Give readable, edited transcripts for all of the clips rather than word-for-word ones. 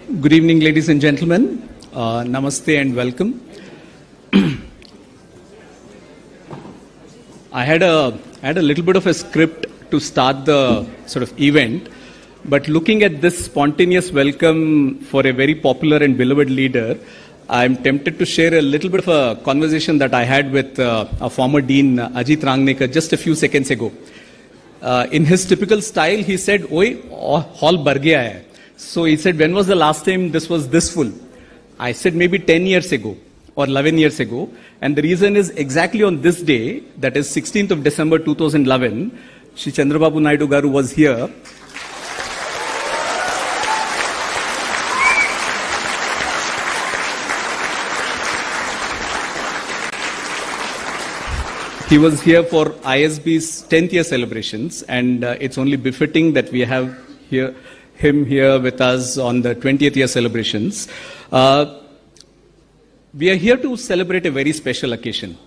Good evening, ladies and gentlemen. Namaste and welcome. I had a little bit of a script to start the sort of event, but looking at this spontaneous welcome for a very popular and beloved leader, I'm tempted to share a little bit of a conversation that I had with our former dean, Ajit Rangnekar, just a few seconds ago. In his typical style, he said, "Oi, hall bhar gaya hai." So he said, "When was the last time this was this full?" I said, "Maybe 10 years ago or 11 years ago." And the reason is exactly on this day, that is 16th of December 2011, Shri Chandrababu Naidu Garu was here. He was here for ISB's 10th year celebrations, and it's only befitting that we have him here with us on the 20th year celebrations. We are here to celebrate a very special occasion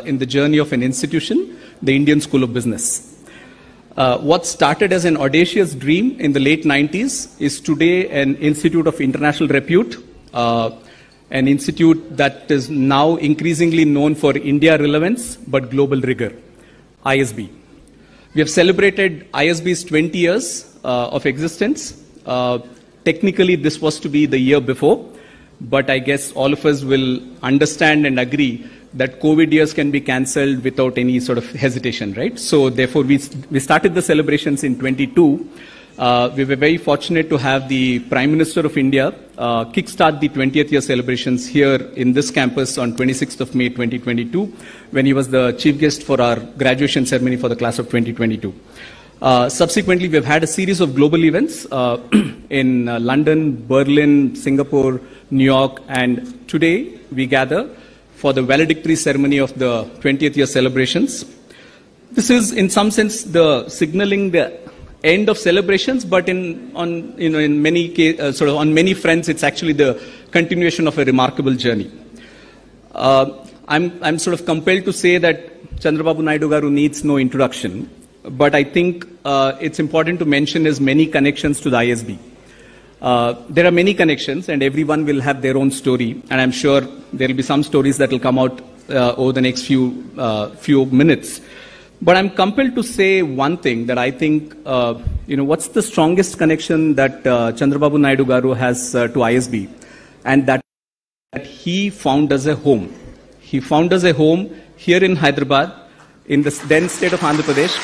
in the journey of an institution, the Indian School of Business. What started as an audacious dream in the late 90s is today an institute of international repute, an institute that is now increasingly known for India relevance but global rigor, ISB. We have celebrated ISB's 20 years of existence. Technically, this was to be the year before, but I guess all of us will understand and agree that COVID years can be cancelled without any sort of hesitation, right? So therefore, we started the celebrations in 22. We were very fortunate to have the Prime Minister of India kickstart the 20th year celebrations here in this campus on 26th of May 2022, when he was the chief guest for our graduation ceremony for the class of 2022. Subsequently, we've had a series of global events in London, Berlin, Singapore, New York, and today we gather for the valedictory ceremony of the 20th year celebrations. This is, in some sense, the signaling the end of celebrations, but on many fronts, it's actually the continuation of a remarkable journey. I'm sort of compelled to say that Chandrababu Naidu Garu needs no introduction, but I think it's important to mention his many connections to the ISB. There are many connections, and everyone will have their own story, and I'm sure there will be some stories that will come out over the next few minutes. But I'm compelled to say one thing, that I think, what's the strongest connection that Chandrababu Naidu Garu has to ISB, and that he found us a home. He found us a home here in Hyderabad, in the then state of Andhra Pradesh.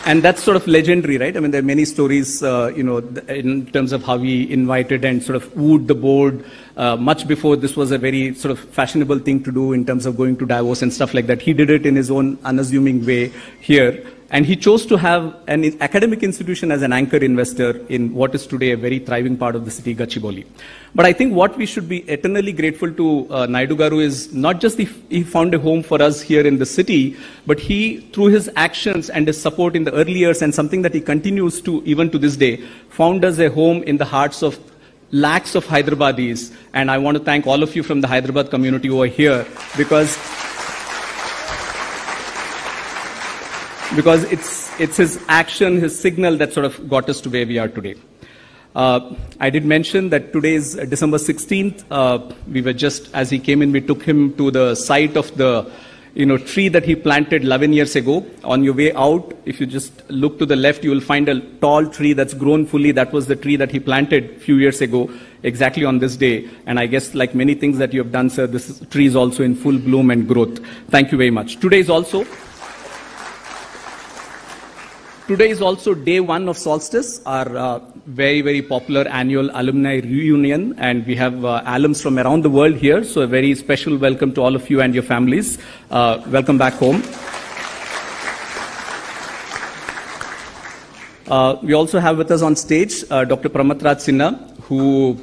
And that's sort of legendary, right? I mean, there are many stories, in terms of how he invited and sort of wooed the board much before this was a very sort of fashionable thing to do in terms of going to Davos and stuff like that. He did it in his own unassuming way here. And he chose to have an academic institution as an anchor investor in what is today a very thriving part of the city, Gachibowli. But I think what we should be eternally grateful to Naidu Garu is not just he found a home for us here in the city, but he, through his actions and his support in the early years, and something that he continues to even to this day, found us a home in the hearts of lakhs of Hyderabadis. And I want to thank all of you from the Hyderabad community over here, because it's his action, his signal that sort of got us to where we are today. I did mention that today is December 16th. We were just, as he came in, we took him to the site of the tree that he planted 11 years ago. On your way out, if you just look to the left, you will find a tall tree that's grown fully. That was the tree that he planted a few years ago, exactly on this day. And I guess, like many things that you have done, sir, this tree is also in full bloom and growth. Thank you very much. Today is also day one of Solstice, our very, very popular annual alumni reunion, and we have alums from around the world here, so a very special welcome to all of you and your families. Welcome back home. We also have with us on stage Dr. Pramatraj Sinha, who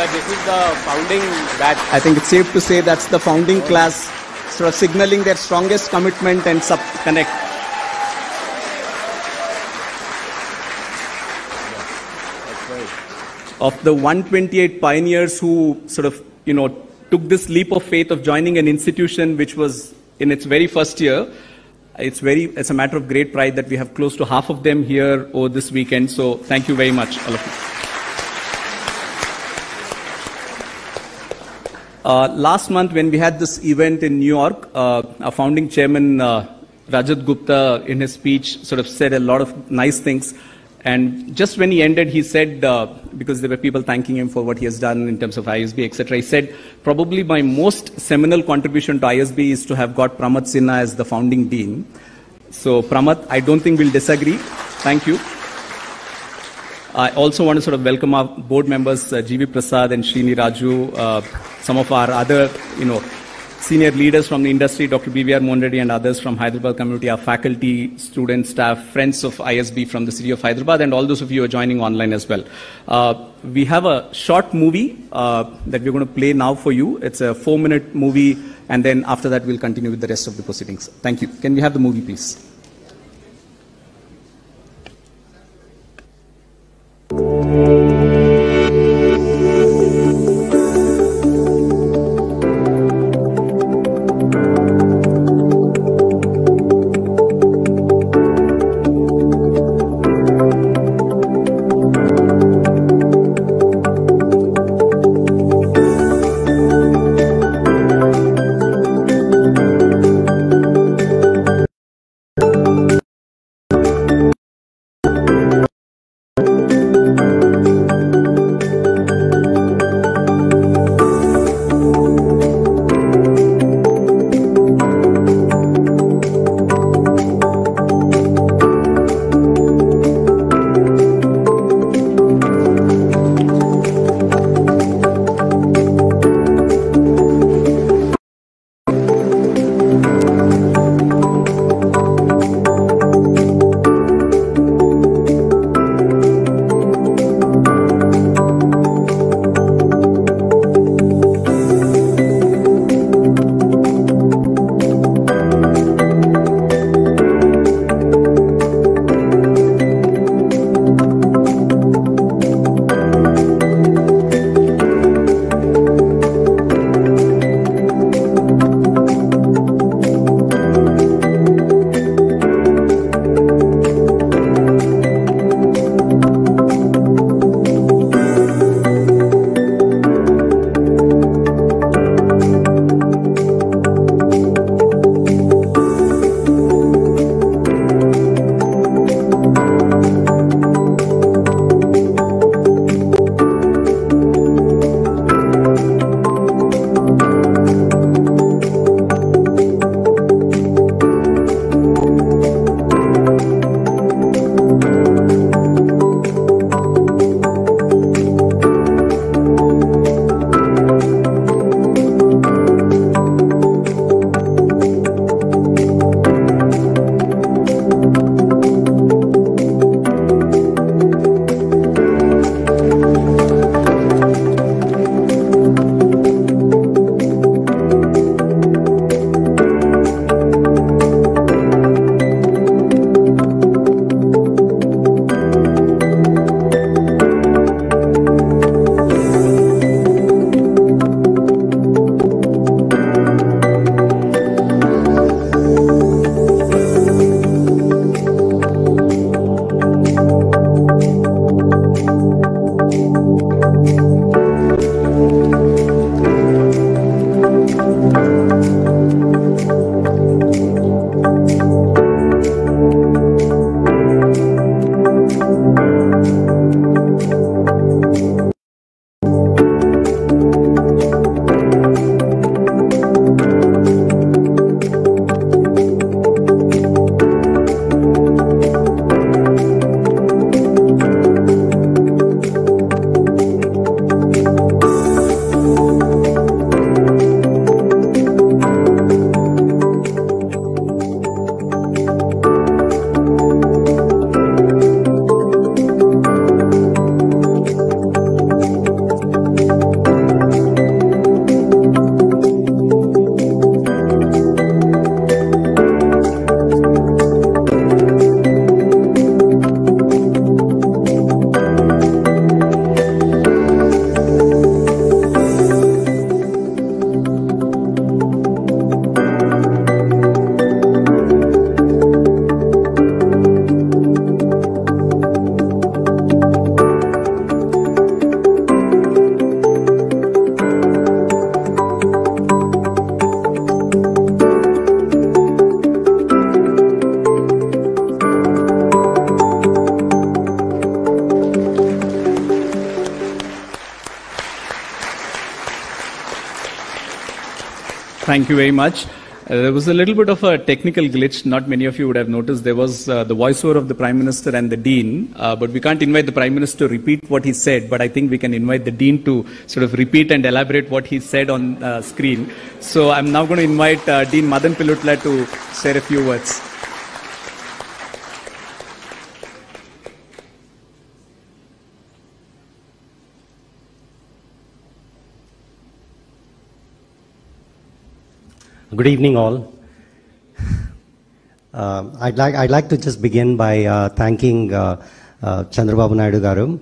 this is the founding batch. I think it's safe to say that's the founding class, sort of signaling their strongest commitment and connect. of the 128 pioneers who sort of, took this leap of faith of joining an institution which was in its very first year. It's a matter of great pride that we have close to half of them here over this weekend. So thank you very much, all of you. Last month, when we had this event in New York, our founding chairman, Rajat Gupta, in his speech, sort of said a lot of nice things. And just when he ended, he said, because there were people thanking him for what he has done in terms of ISB, etc., he said, probably my most seminal contribution to ISB is to have got Pramat Sinha as the founding dean. So, Pramat, I don't think we'll disagree. Thank you. I also want to sort of welcome our board members, G.V. Prasad and Srini Raju, some of our other, senior leaders from the industry, Dr. B.V.R. Monreddy and others from Hyderabad community, our faculty, students, staff, friends of ISB from the city of Hyderabad, and all those of you who are joining online as well. We have a short movie that we're going to play now for you. It's a 4-minute movie, and then after that we'll continue with the rest of the proceedings. Thank you. Can we have the movie, please? Thank you very much. There was a little bit of a technical glitch. Not many of you would have noticed. There was the voiceover of the Prime Minister and the Dean, but we can't invite the Prime Minister to repeat what he said, but I think we can invite the Dean to sort of repeat and elaborate what he said on screen. So I'm now going to invite Dean Madan Pilutla to share a few words. Good evening, all. I'd like to just begin by thanking Chandrababu Naidu Garu.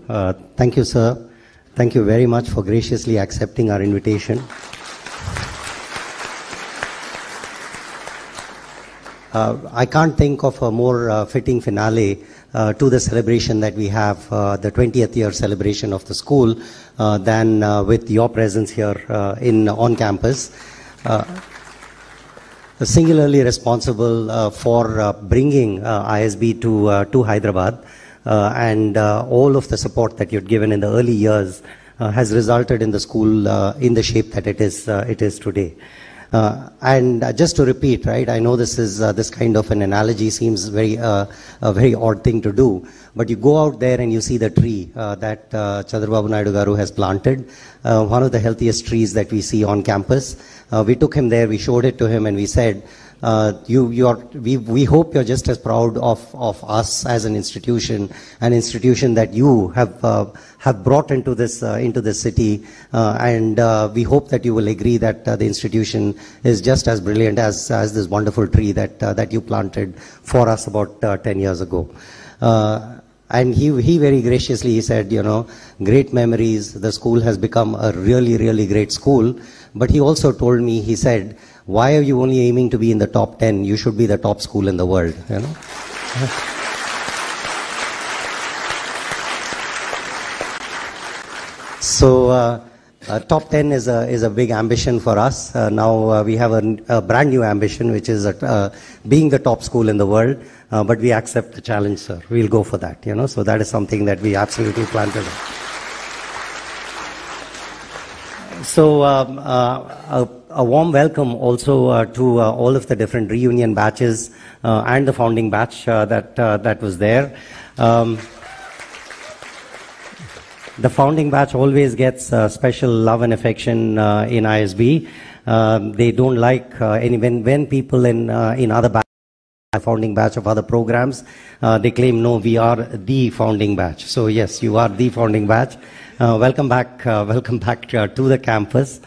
Thank you, sir. Thank you very much for graciously accepting our invitation. I can't think of a more fitting finale to the celebration that we have, the 20th year celebration of the school, than with your presence here on campus. Singularly responsible for bringing ISB to Hyderabad, and all of the support that you've given in the early years has resulted in the school in the shape that it is today. And just to repeat, right? I know this kind of an analogy seems a very odd thing to do, but you go out there and you see the tree that Chandrababu Naidu Garu has planted, one of the healthiest trees that we see on campus. We took him there, we showed it to him, and we said, we hope you're just as proud of us as an institution that you have brought into this city, and we hope that you will agree that the institution is just as brilliant as this wonderful tree that you planted for us about 10 years ago. And he very graciously said, great memories. The school has become a really, really great school. But he also told me, he said, why are you only aiming to be in the top 10? You should be the top school in the world, So top 10 is a big ambition for us. Now we have a brand new ambition, which is being the top school in the world. But we accept the challenge, sir. We'll go for that, So that is something that we absolutely plan to do. So a warm welcome also to all of the different reunion batches and the founding batch that was there. The founding batch always gets special love and affection in ISB. They don't like when people in other batches, founding batch of other programs, they claim, no, we are the founding batch. So yes, you are the founding batch. Welcome back to the campus.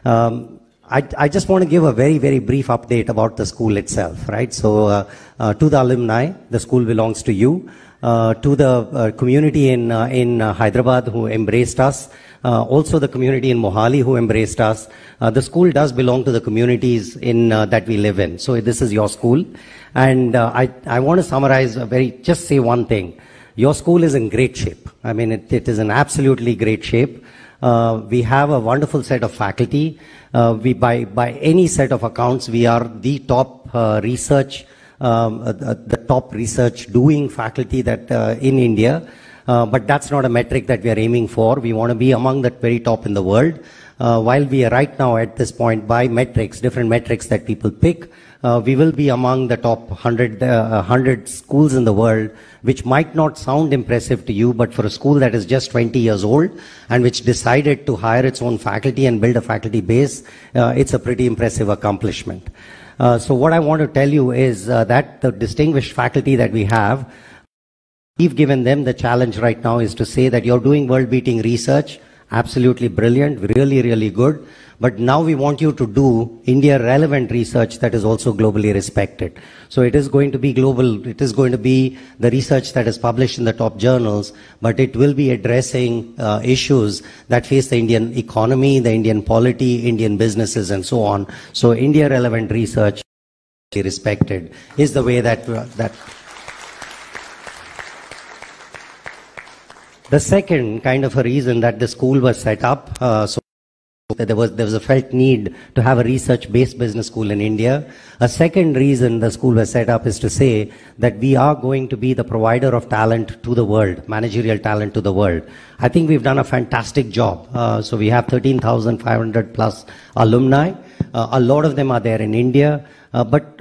I just want to give a very, very brief update about the school itself, right? So to the alumni, the school belongs to you. To the community in Hyderabad who embraced us, also the community in Mohali who embraced us. The school does belong to the communities that we live in. So this is your school. And I want to summarize just say one thing. Your school is in great shape. I mean, it is in absolutely great shape. We have a wonderful set of faculty. By any set of accounts, we are the top research doing faculty that in India. But that's not a metric that we are aiming for. We want to be among the very top in the world. While we are right now at this point by metrics, different metrics that people pick, we will be among the top 100 schools in the world, which might not sound impressive to you, but for a school that is just 20 years old and which decided to hire its own faculty and build a faculty base, it's a pretty impressive accomplishment. So what I want to tell you is that the distinguished faculty that we have, we've given them the challenge right now is to say that you're doing world-beating research, absolutely brilliant, really, really good. But now we want you to do India-relevant research that is also globally respected. So it is going to be global. It is going to be the research that is published in the top journals, but it will be addressing issues that face the Indian economy, the Indian polity, Indian businesses, and so on. So India-relevant research respected is the way that The second kind of a reason that the school was set up, so that there was a felt need to have a research-based business school in India. A second reason the school was set up is to say that we are going to be the provider of talent to the world, managerial talent to the world. I think we've done a fantastic job. So we have 13,500 plus alumni. A lot of them are there in India, but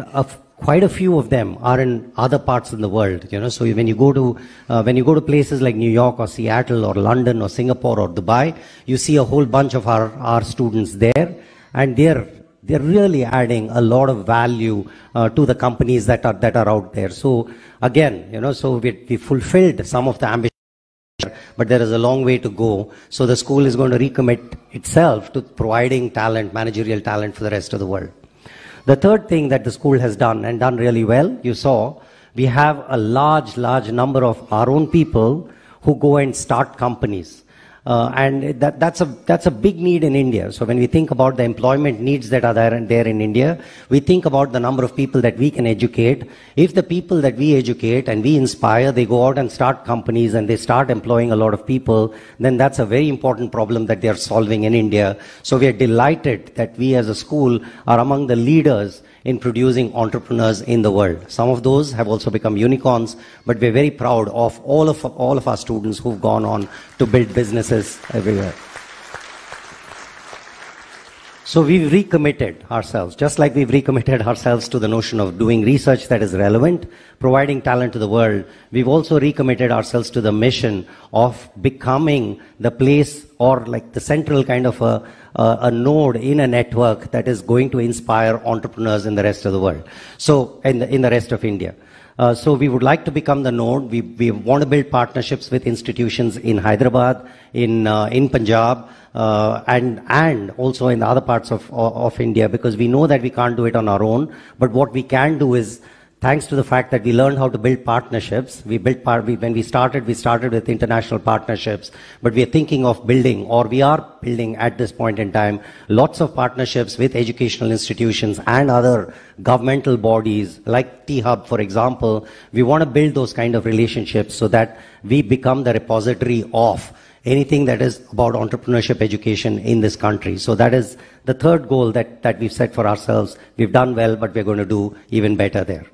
quite a few of them are in other parts of the world, you know. So when you go to places like New York or Seattle or London or Singapore or Dubai, you see a whole bunch of our students there, and they're really adding a lot of value to the companies that are out there. So again, you know, so we fulfilled some of the ambition, but there is a long way to go. So the school is going to recommit itself to providing talent, managerial talent for the rest of the world. The third thing that the school has done, and done really well, you saw, we have a large number of our own people who go and start companies. And that's a big need in India. So when we think about the employment needs that are there in India, we think about the number of people that we can educate. If the people that we educate and we inspire, they go out and start companies and they start employing a lot of people, then that's a very important problem that they are solving in India. So we are delighted that we as a school are among the leaders in producing entrepreneurs in the world. Some of those have also become unicorns, but we're very proud of all of our students who've gone on to build businesses everywhere. So we've recommitted ourselves, just like we've recommitted ourselves to the notion of doing research that is relevant, providing talent to the world. We've also recommitted ourselves to the mission of becoming the place, or like the central kind of a node in a network that is going to inspire entrepreneurs in the rest of the world. So in the rest of India. So we would like to become the node. We want to build partnerships with institutions in Hyderabad, in Punjab, and also in the other parts of India, because we know that we can't do it on our own. But what we can do is, thanks to the fact that we learned how to build partnerships, when we started with international partnerships, but we are thinking of building, or we are building at this point in time, lots of partnerships with educational institutions and other governmental bodies, like T-Hub, for example. We want to build those kind of relationships so that we become the repository of anything that is about entrepreneurship education in this country. So that is the third goal that we've set for ourselves. We've done well, but we're going to do even better there.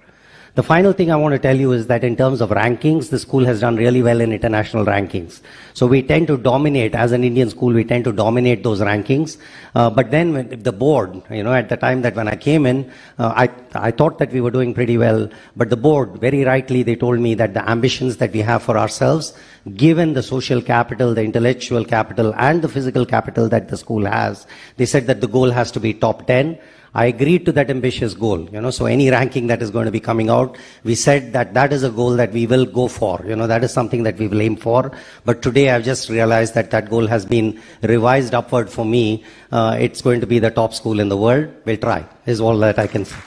The final thing I want to tell you is that in terms of rankings, the school has done really well in international rankings. So we tend to dominate, as an Indian school, we tend to dominate those rankings. But then when the board, you know, at the time that when I came in, I thought that we were doing pretty well. But the board, very rightly, they told me that the ambitions that we have for ourselves, given the social capital, the intellectual capital, and the physical capital that the school has, they said that the goal has to be top 10. I agreed to that ambitious goal, you know, so any ranking that is going to be coming out, we said that that is a goal that we will go for, you know, that is something that we will aim for. But today I've just realized that that goal has been revised upward for me. It's going to be the top school in the world. We'll try, is all that I can say.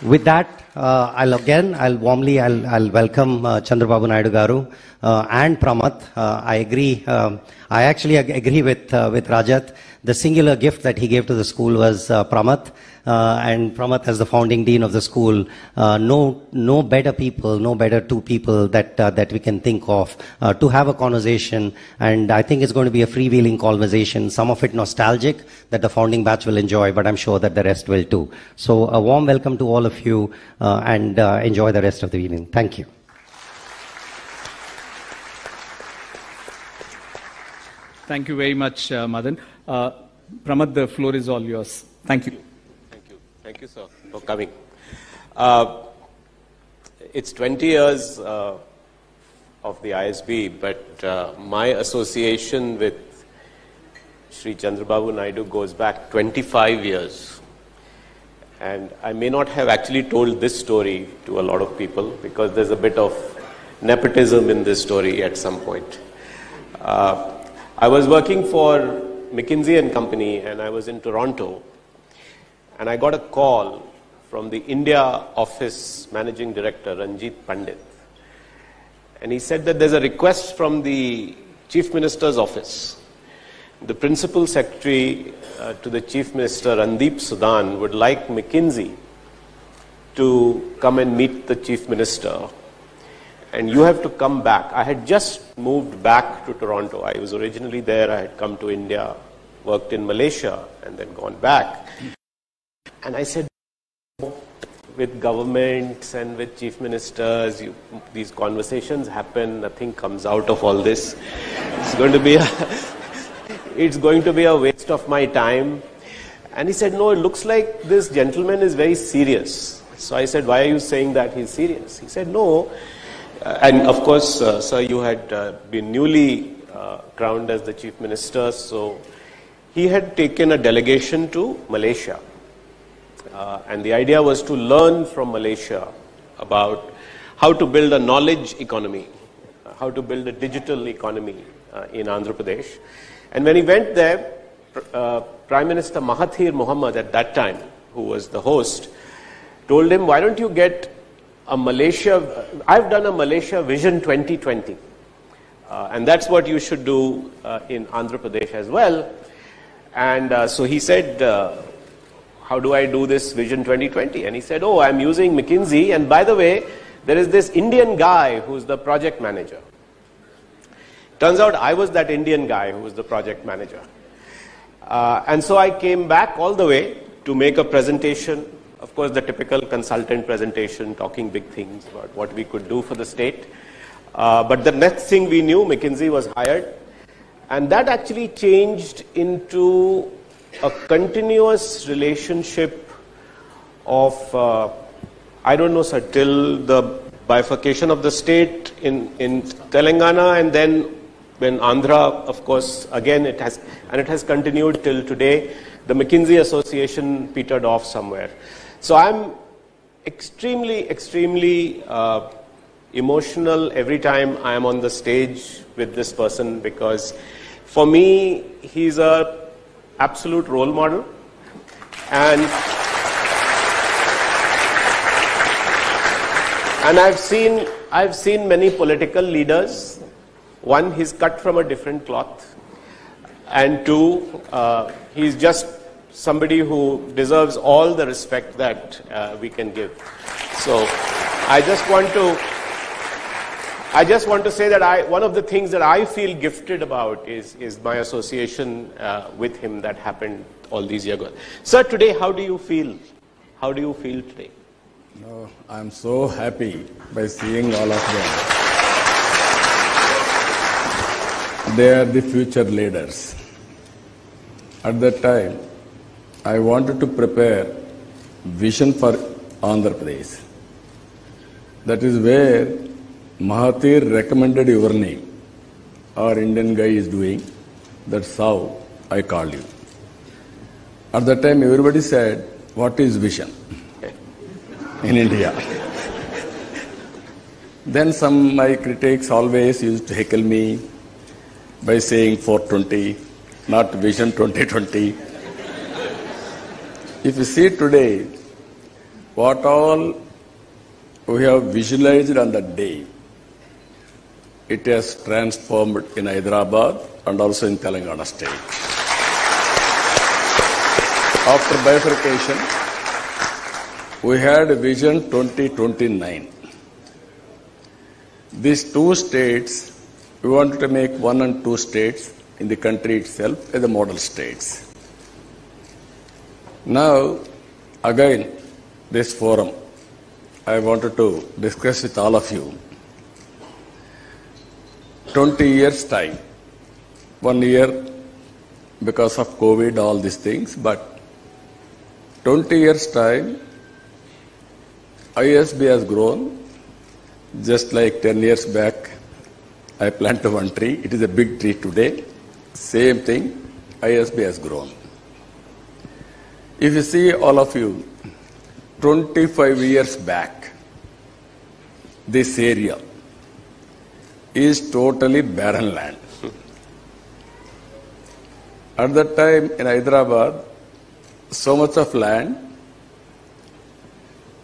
With that, I'll warmly welcome Chandrababu Naidu Garu and Pramath. I actually agree with Rajat. The singular gift that he gave to the school was Pramath, and Pramath as the founding dean of the school. No better people, no better two people that we can think of to have a conversation, and I think it's going to be a freewheeling conversation, some of it nostalgic that the founding batch will enjoy, but I'm sure that the rest will too. So a warm welcome to all of you, and enjoy the rest of the evening. Thank you. Thank you very much, Madan. Pramath, the floor is all yours. Thank you. Thank you, sir, for coming. It's 20 years of the ISB, but my association with Shri Chandrababu Naidu goes back 25 years. And I may not have actually told this story to a lot of people because there's a bit of nepotism in this story at some point. I was working for McKinsey & Company, and I was in Toronto, and I got a call from the India office managing director, Ranjit Pandit, and he said that there's a request from the Chief Minister's office. The Principal Secretary to the Chief Minister, Randeep Sudan, would like McKinsey to come and meet the Chief Minister and you have to come back. I had just moved back to Toronto. I was originally there. I had come to India, worked in Malaysia, and then gone back. And I said, with governments and with chief ministers, these conversations happen, nothing comes out of all this. It's going to be a waste of my time. And he said, no, it looks like this gentleman is very serious. So I said, why are you saying that he's serious? He said, no. And of course, sir, you had been newly crowned as the chief minister. So he had taken a delegation to Malaysia. And the idea was to learn from Malaysia about how to build a knowledge economy, how to build a digital economy in Andhra Pradesh. And when he went there, Prime Minister Mahathir Mohamad at that time, who was the host, told him, why don't you get a Malaysia, I've done a Malaysia Vision 2020. And that's what you should do in Andhra Pradesh as well. And so he said, how do I do this Vision 2020? And he said, oh, I'm using McKinsey. And by the way, there is this Indian guy who's the project manager. Turns out I was that Indian guy who was the project manager. And so I came back all the way to make a presentation, of course, the typical consultant presentation, talking big things about what we could do for the state. But the next thing we knew, McKinsey was hired. And that actually changed into a continuous relationship of, I don't know, sir, till the bifurcation of the state in Telangana, and then when Andhra, of course, again it has continued till today. The McKinsey Association petered off somewhere. So I'm extremely emotional every time I am on the stage with this person, because for me, he's a absolute role model. And I've seen many political leaders. One, he's cut from a different cloth. And two, he's just somebody who deserves all the respect that we can give. So I just want to say that one of the things that I feel gifted about is my association with him that happened all these years ago. Sir, today, how do you feel? How do you feel today? No, I'm so happy by seeing all of them. They are the future leaders. At that time, I wanted to prepare vision for Andhra Pradesh. That is where Mahathir recommended your name. Our Indian guy is doing. That's how I called you. At that time, everybody said, what is vision in India? Then my critics always used to heckle me by saying 420, not vision 2020. If you see today, what all we have visualized on that day, it has transformed in Hyderabad and also in Telangana state. After bifurcation, we had Vision 2029. These two states, we wanted to make 1 and 2 states in the country itself as the model states. Now, again, this forum, I wanted to discuss with all of you. 20 years time, 1 year because of COVID, all these things, but 20 years time, ISB has grown. Just like 10 years back, I planted one tree. It is a big tree today. Same thing, ISB has grown. If you see all of you, 25 years back, this area is totally barren land. At that time in Hyderabad, so much of land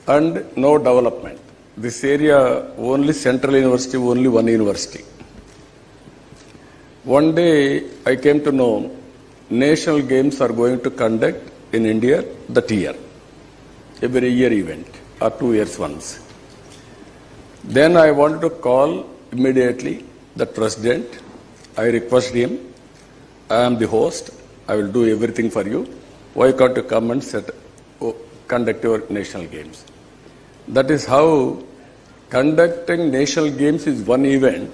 and no development. This area, only Central University, only one university. One day, I came to know national games are going to conduct in India that year. Every year event, or 2 years once. Then I wanted to call immediately the president. I requested him, I am the host, I will do everything for you. Why can't you come and conduct your national games? That is how conducting national games is one event,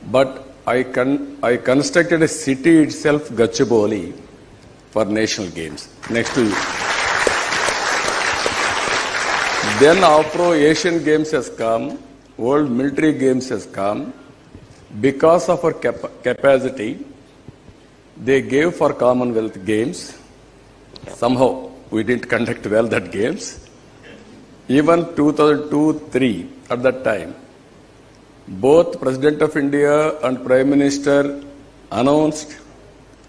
but I constructed a city itself, Gachibowli, for national games, next to you. Then after Asian Games has come, World Military Games has come. Because of our capacity, they gave for Commonwealth Games. Somehow we didn't conduct well that games. Even 2002-03, at that time, both President of India and Prime Minister announced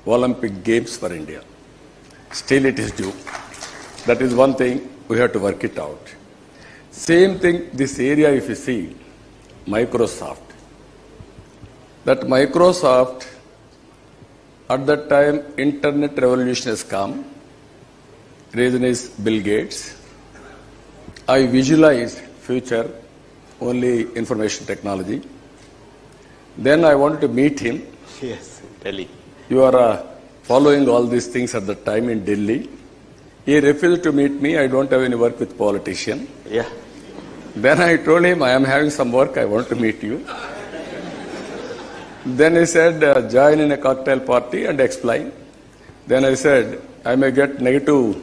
Olympic Games for India. Still it is due. That is one thing, we have to work it out. Same thing, this area if you see, Microsoft. That Microsoft, at that time, internet revolution has come. Reason is Bill Gates. I visualized future, only information technology. Then I wanted to meet him. Yes, Delhi. You are following all these things at the time in Delhi. He refused to meet me. I don't have any work with politician. Yeah. Then I told him, I am having some work. I want to meet you. Then he said, join in a cocktail party and explain. Then I said, I may get negative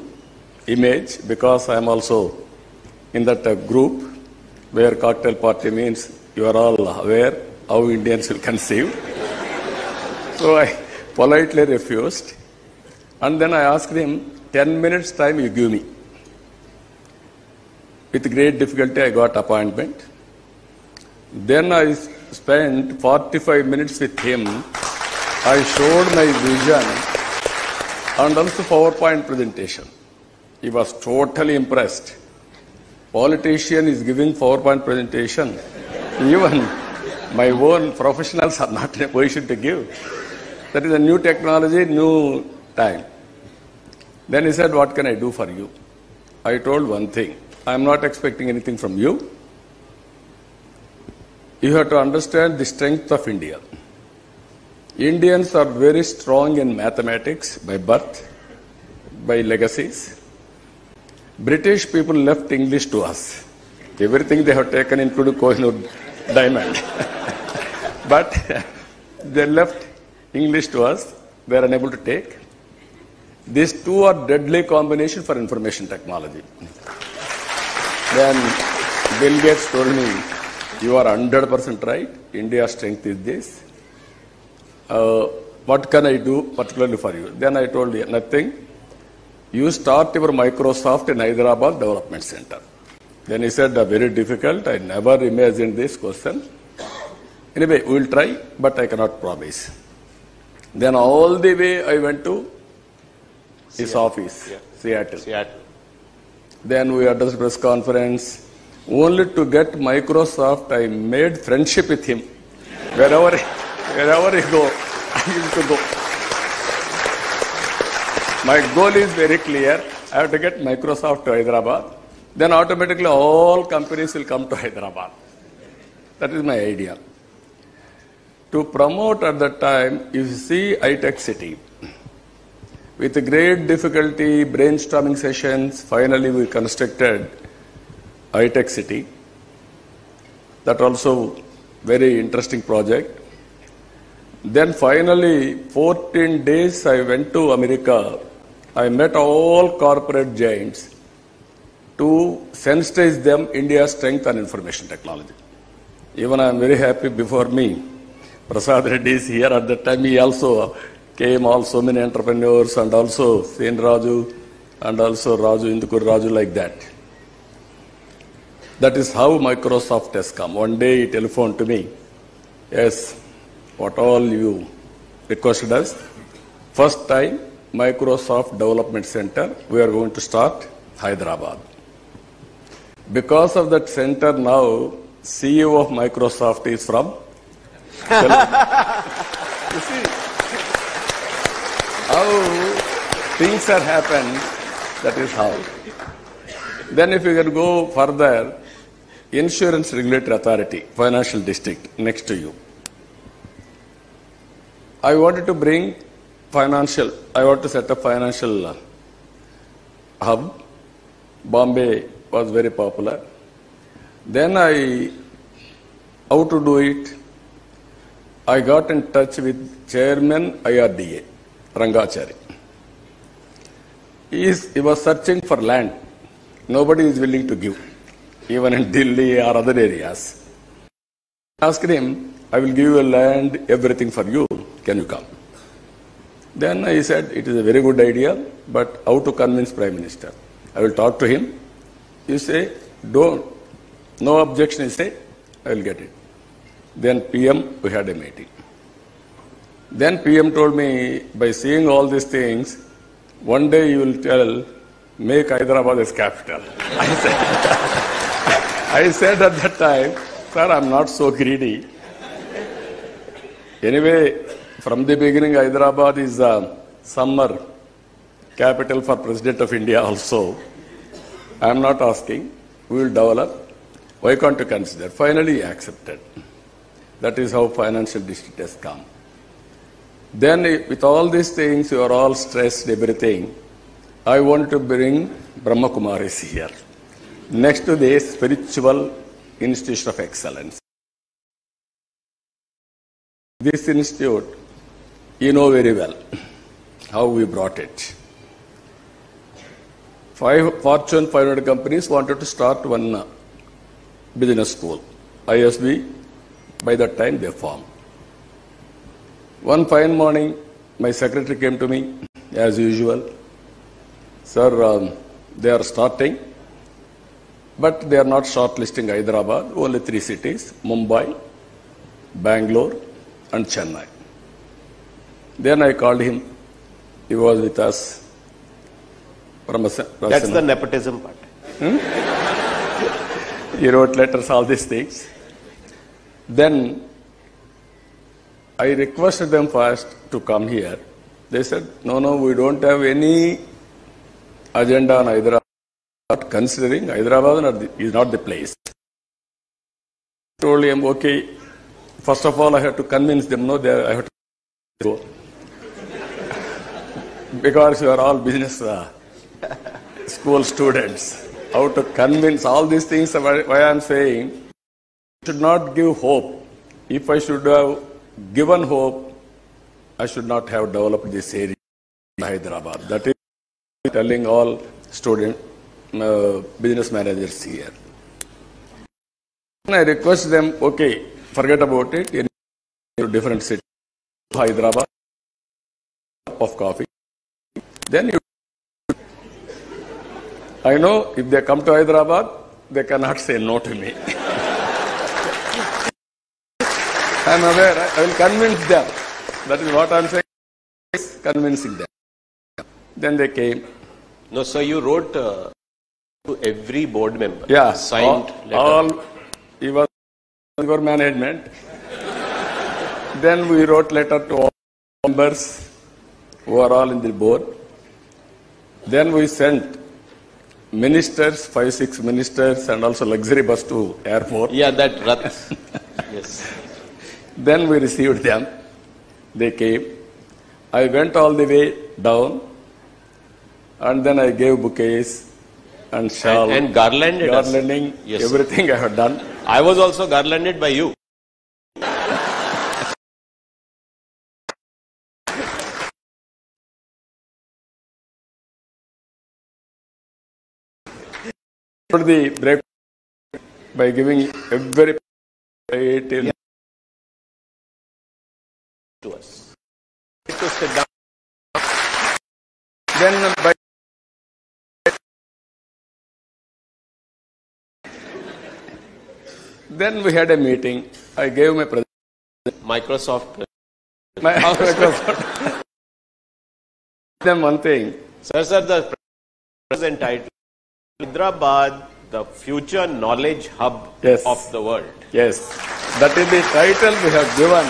image because I am also in that group where cocktail party means you are all aware how Indians will conceive. So I politely refused. And then I asked him, 10 minutes time you give me. With great difficulty I got appointment. Then I spent 45 minutes with him. I showed my vision and also PowerPoint presentation. He was totally impressed. Politician is giving PowerPoint presentation. Even my own professionals are not in a position to give. That is a new technology, new time. Then he said, what can I do for you? I told one thing. I am not expecting anything from you. You have to understand the strength of India. Indians are very strong in mathematics by birth, by legacies. British people left English to us. Everything they have taken, including Kohinoor diamond. But they left English to us. They are unable to take. These two are deadly combination for information technology. Then Bill Gates told me, you are 100% right. India's strength is this. What can I do particularly for you? Then I told you, nothing. You start your Microsoft in Hyderabad Development Center. Then he said, very difficult. I never imagined this question. Anyway, we will try, but I cannot promise. Then all the way I went to his office, Seattle. Then we addressed press conference. Only to get Microsoft, I made friendship with him. Wherever he go, I used to go. My goal is very clear. I have to get Microsoft to Hyderabad. Then automatically all companies will come to Hyderabad. That is my idea. To promote at that time, you see high-tech city. With great difficulty, brainstorming sessions, finally we constructed high-tech city. That also very interesting project. Then finally, 14 days I went to America. I met all corporate giants to sensitize them India's strength and information technology. Even I am very happy before me. Prasad Reddy is here at that time. He also came, so many entrepreneurs and also Sen Raju and also Raju, Indukur Raju, like that. That is how Microsoft has come. One day he telephoned to me. Yes, what all you requested us. First time, Microsoft Development Center, we are going to start Hyderabad. Because of that center now, CEO of Microsoft is from You see how things are happened, that is how. Then if you can go further, Insurance Regulatory Authority, Financial District, next to you. I wanted to set up financial hub. Bombay was very popular. Then how to do it? I got in touch with Chairman IRDA, Rangachari. He was searching for land. Nobody is willing to give, even in Delhi or other areas. I asked him, I will give you land, everything for you. Can you come? Then he said, it is a very good idea, but how to convince Prime Minister? I will talk to him. You say, don't. No objection, he say, I will get it. Then PM, we had a meeting. Then PM told me, by seeing all these things, one day you will tell, make Hyderabad as capital. I said at that time, sir, I'm not so greedy. Anyway, from the beginning, Hyderabad is a summer capital for President of India also. I'm not asking. We will develop. Why can't you consider? Finally, he accepted. That is how financial district has come. Then, with all these things, you are all stressed, everything. I want to bring Brahma Kumaris here, next to the spiritual institution of excellence. This institute, you know very well how we brought it. Fortune 500 companies wanted to start one business school, ISB. By that time, they formed. One fine morning, my secretary came to me, as usual. Sir, they are starting, but they are not shortlisting Hyderabad, only 3 cities, Mumbai, Bangalore, and Chennai. Then I called him. He was with us. That's the nepotism part. He wrote letters, all these things. Then I requested them first to come here. They said, no, we don't have any agenda on Hyderabad. Considering Hyderabad is not the place. I told him, okay, first of all, I have to convince them, I have to go. Because you are all business school students. How to convince all these things, why I am saying, should not give hope. If I should have given hope, I should not have developed this area in Hyderabad. That is telling all student business managers here. And I request them, okay, forget about it, in different cities, Hyderabad, of coffee. Then you, I know if they come to Hyderabad, they cannot say no to me. I am aware, I will convince them. That is what I am saying, convincing them. Then they came. No, so you wrote to every board member. Yeah, signed letter. All, he was your management. Then we wrote letter to all members who are all in the board. Then we sent ministers, 5-6 ministers, and also luxury bus to airport. Yeah, that Rath. Yes. Then we received them. They came. I went all the way down, and then I gave bouquets and shawl. And garlanding, yes, everything I have done. I was also garlanded by you. For the break by giving every plate to us. To sit down. Then by then we had a meeting. I gave my presentation. Microsoft. Microsoft. Them one thing. Sir, the present title, Hyderabad, the future knowledge hub Yes. of the world. Yes, that is the title we have given.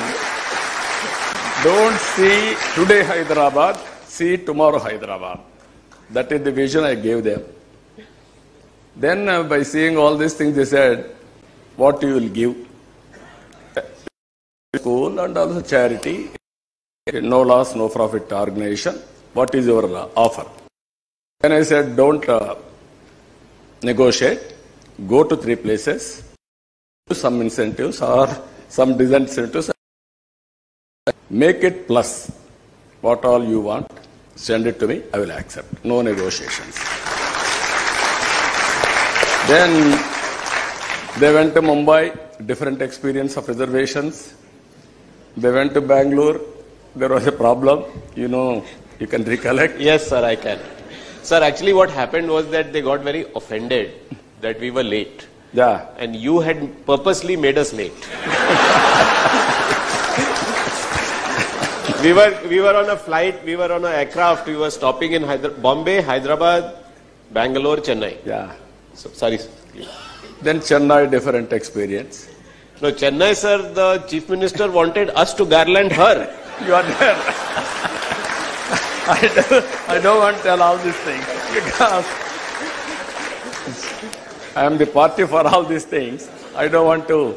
Don't see today Hyderabad, see tomorrow Hyderabad. That is the vision I gave them. Then by seeing all these things, they said, what you will give. School and also charity, no loss, no profit organization. What is your offer? And I said, don't negotiate. Go to 3 places. Do some incentives or some disincentives. Make it plus. What all you want, send it to me. I will accept. No negotiations. Then they went to Mumbai. Different experience of reservations. They went to Bangalore. There was a problem. You know, you can recollect. Yes, sir, I can. Sir, actually what happened was that they got very offended that we were late. Yeah. And you had purposely made us late. we were on a flight, we were on an aircraft, we were stopping in Bombay, Hyderabad, Bangalore, Chennai. Yeah. So, sorry, sir. Then Chennai, different experience. No, Chennai, sir, the Chief Minister wanted us to garland her. You are there. I don't want to tell all these things because I am the party for all these things. I don't want to.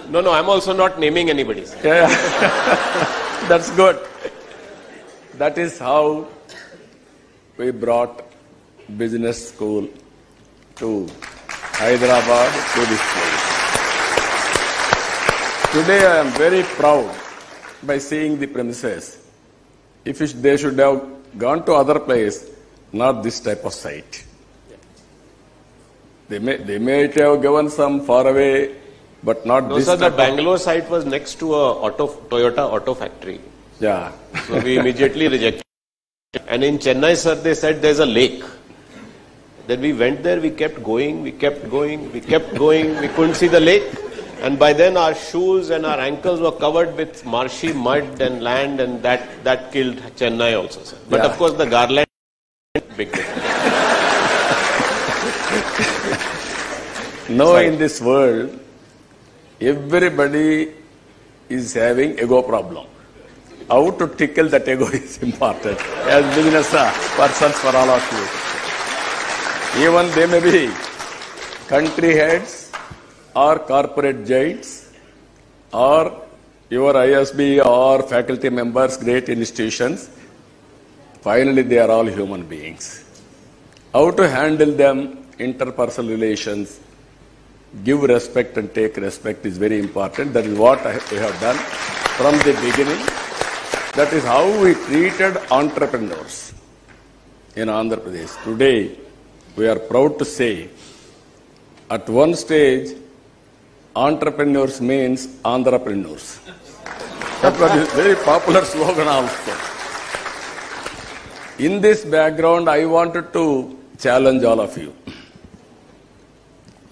No, I'm also not naming anybody. Yeah. That's good. That is how we brought business school to Hyderabad, to this place. Today I am very proud by seeing the premises. If they should have gone to other place, not this type of site. They may have given some far away, but not no, this sir, type the Bangalore site was next to a Toyota auto factory. Yeah. So we immediately rejected. And in Chennai, sir, they said there's a lake. Then we went there, we kept going, we couldn't see the lake. And by then our shoes and our ankles were covered with marshy mud and land, and that killed Chennai also, sir. But of course the garland, big difference. Now in this world, everybody is having ego problem. How to tickle that ego is important as business persons for all of you. Even they may be country heads or corporate giants or your ISB or faculty members, great institutions. Finally, they are all human beings. How to handle them, interpersonal relations, give respect and take respect is very important. That is what we have done from the beginning. That is how we treated entrepreneurs in Andhra Pradesh. Today, we are proud to say, at one stage, entrepreneurs means Andhrapreneurs. That was a very popular slogan also. In this background, I wanted to challenge all of you.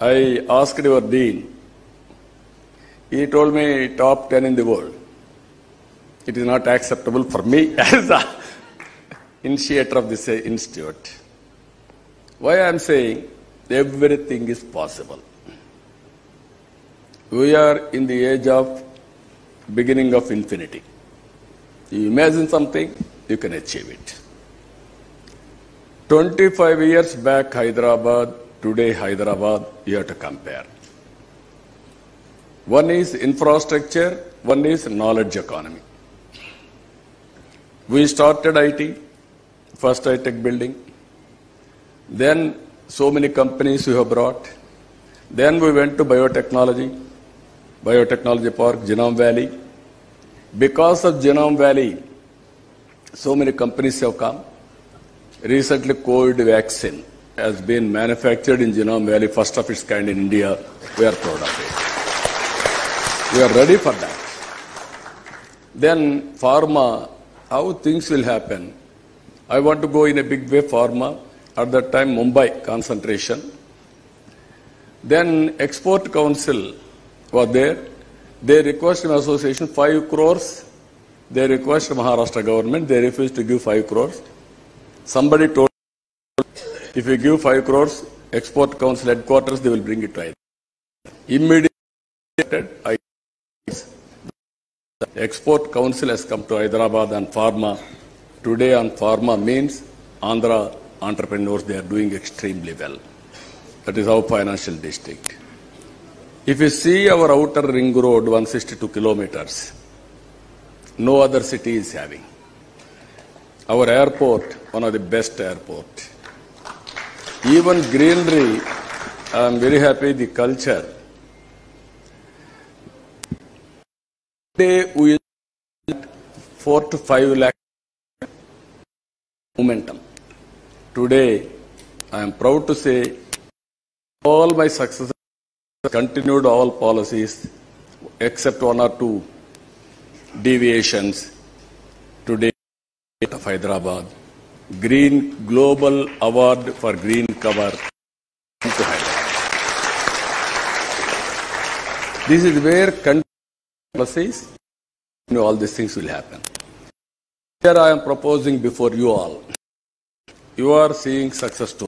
I asked your dean. He told me top 10 in the world. It is not acceptable for me as the initiator of this institute. Why I am saying everything is possible. We are in the age of beginning of infinity. You imagine something, you can achieve it. 25 years back Hyderabad, today Hyderabad, you have to compare. One is infrastructure, one is knowledge economy. We started IT, first high-tech building. Then so many companies we have brought. Then we went to biotechnology park, Genome Valley. Because of Genome Valley, so many companies have come. Recently, COVID vaccine has been manufactured in Genome Valley, first of its kind in India. We are proud of it. We are ready for that. Then pharma, how things will happen. I want to go in a big way, pharma. At that time, Mumbai concentration. Then Export Council was there. They requested an association 5 crores. They requested Maharashtra government. They refused to give 5 crores. Somebody told, if you give 5 crores, Export Council headquarters, they will bring it to Hyderabad. Immediately, the Export Council has come to Hyderabad on pharma. Today on pharma means Andhra entrepreneurs, they are doing extremely well. That is our financial district. If you see our outer ring road, 162 kilometers, no other city is having. Our airport, one of the best airport. Even greenery, I am very happy the culture. Today we 4 to 5 lakh momentum. Today, I am proud to say all my successors continued all policies except 1 or 2 deviations. Today, of Hyderabad, Green Global Award for Green Cover to Hyderabad. This is where policies, all these things will happen. Here I am proposing before you all. You are seeing success story.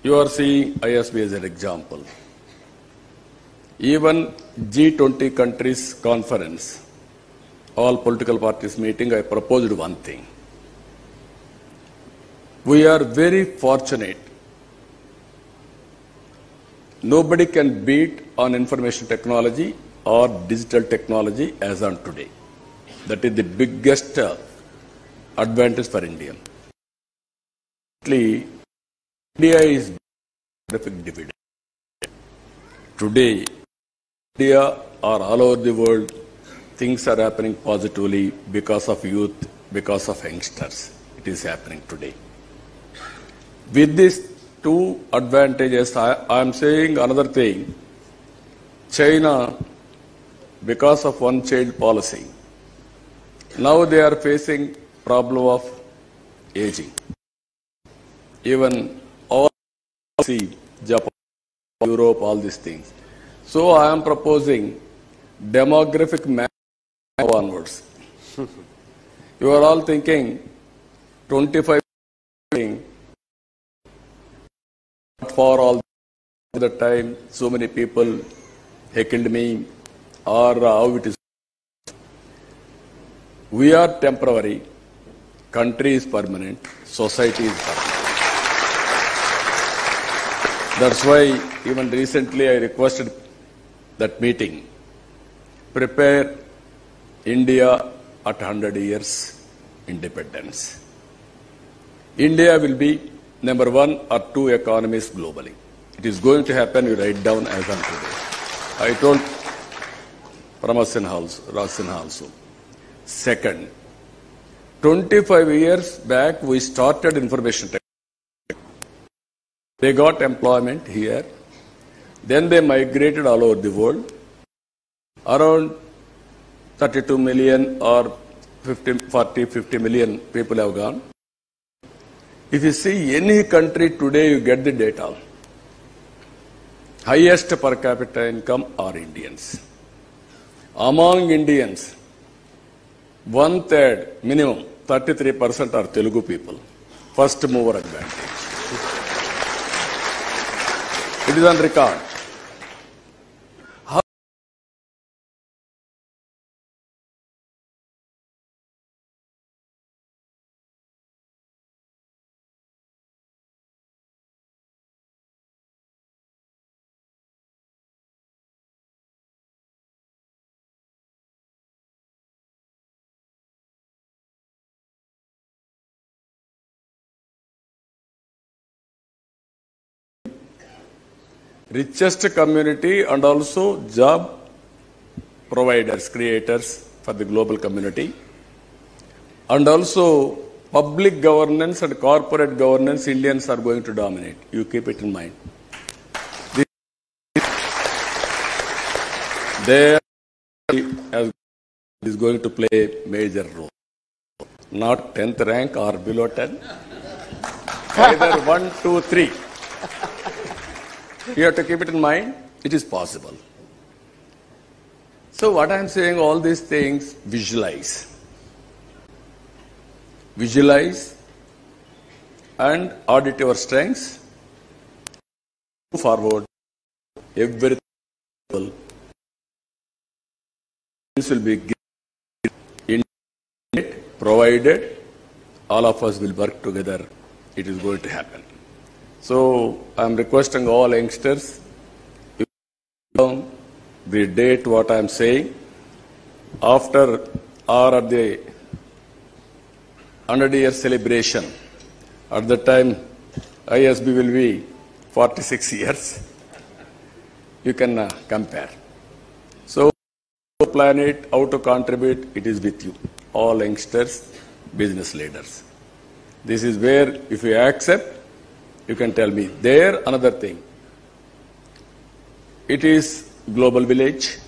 You are seeing ISB as an example. Even G20 countries conference, all political parties meeting, I proposed one thing. We are very fortunate. Nobody can beat on information technology or digital technology as on today. That is the biggest advantage for India. India is terrific dividend. Today, India or all over the world, things are happening positively because of youth, because of youngsters. It is happening today. With these 2 advantages, I am saying another thing. China, because of one-child policy, now they are facing problem of aging. Even all see Japan, Europe, all these things. So I am proposing demographic map onwards. You are all thinking 25 for all the time, so many people heckled me, or how it is. We are temporary, country is permanent, society is permanent. That's why even recently I requested that meeting, prepare India at 100 years independence. India will be number 1 or 2 economies globally. It is going to happen, you write down as on today. I told Rasin also. Second, 25 years back we started information technology. They got employment here. Then they migrated all over the world. Around 32 million or 50 million people have gone. If you see any country today, you get the data. Highest per capita income are Indians. Among Indians, 1/3 minimum, 33% are Telugu people. First mover advantage. It is on record. Richest community and also job providers, creators for the global community, and also public governance and corporate governance, Indians are going to dominate. You keep it in mind. There is going to play a major role. Not 10th rank or below 10. Either 1, 2, 3. You have to keep it in mind. It is possible. So what I am saying, all these things, visualize. Visualize and audit your strengths. Move forward. Everything will be given, provided all of us will work together. It is going to happen. So I'm requesting all youngsters, you down the date what I'm saying, after or at the 100-year celebration, at the time ISB will be 46 years. You can compare. So, how to plan it, how to contribute, it is with you. All youngsters, business leaders. This is where, if you accept, you can tell me. There, another thing. It is global village.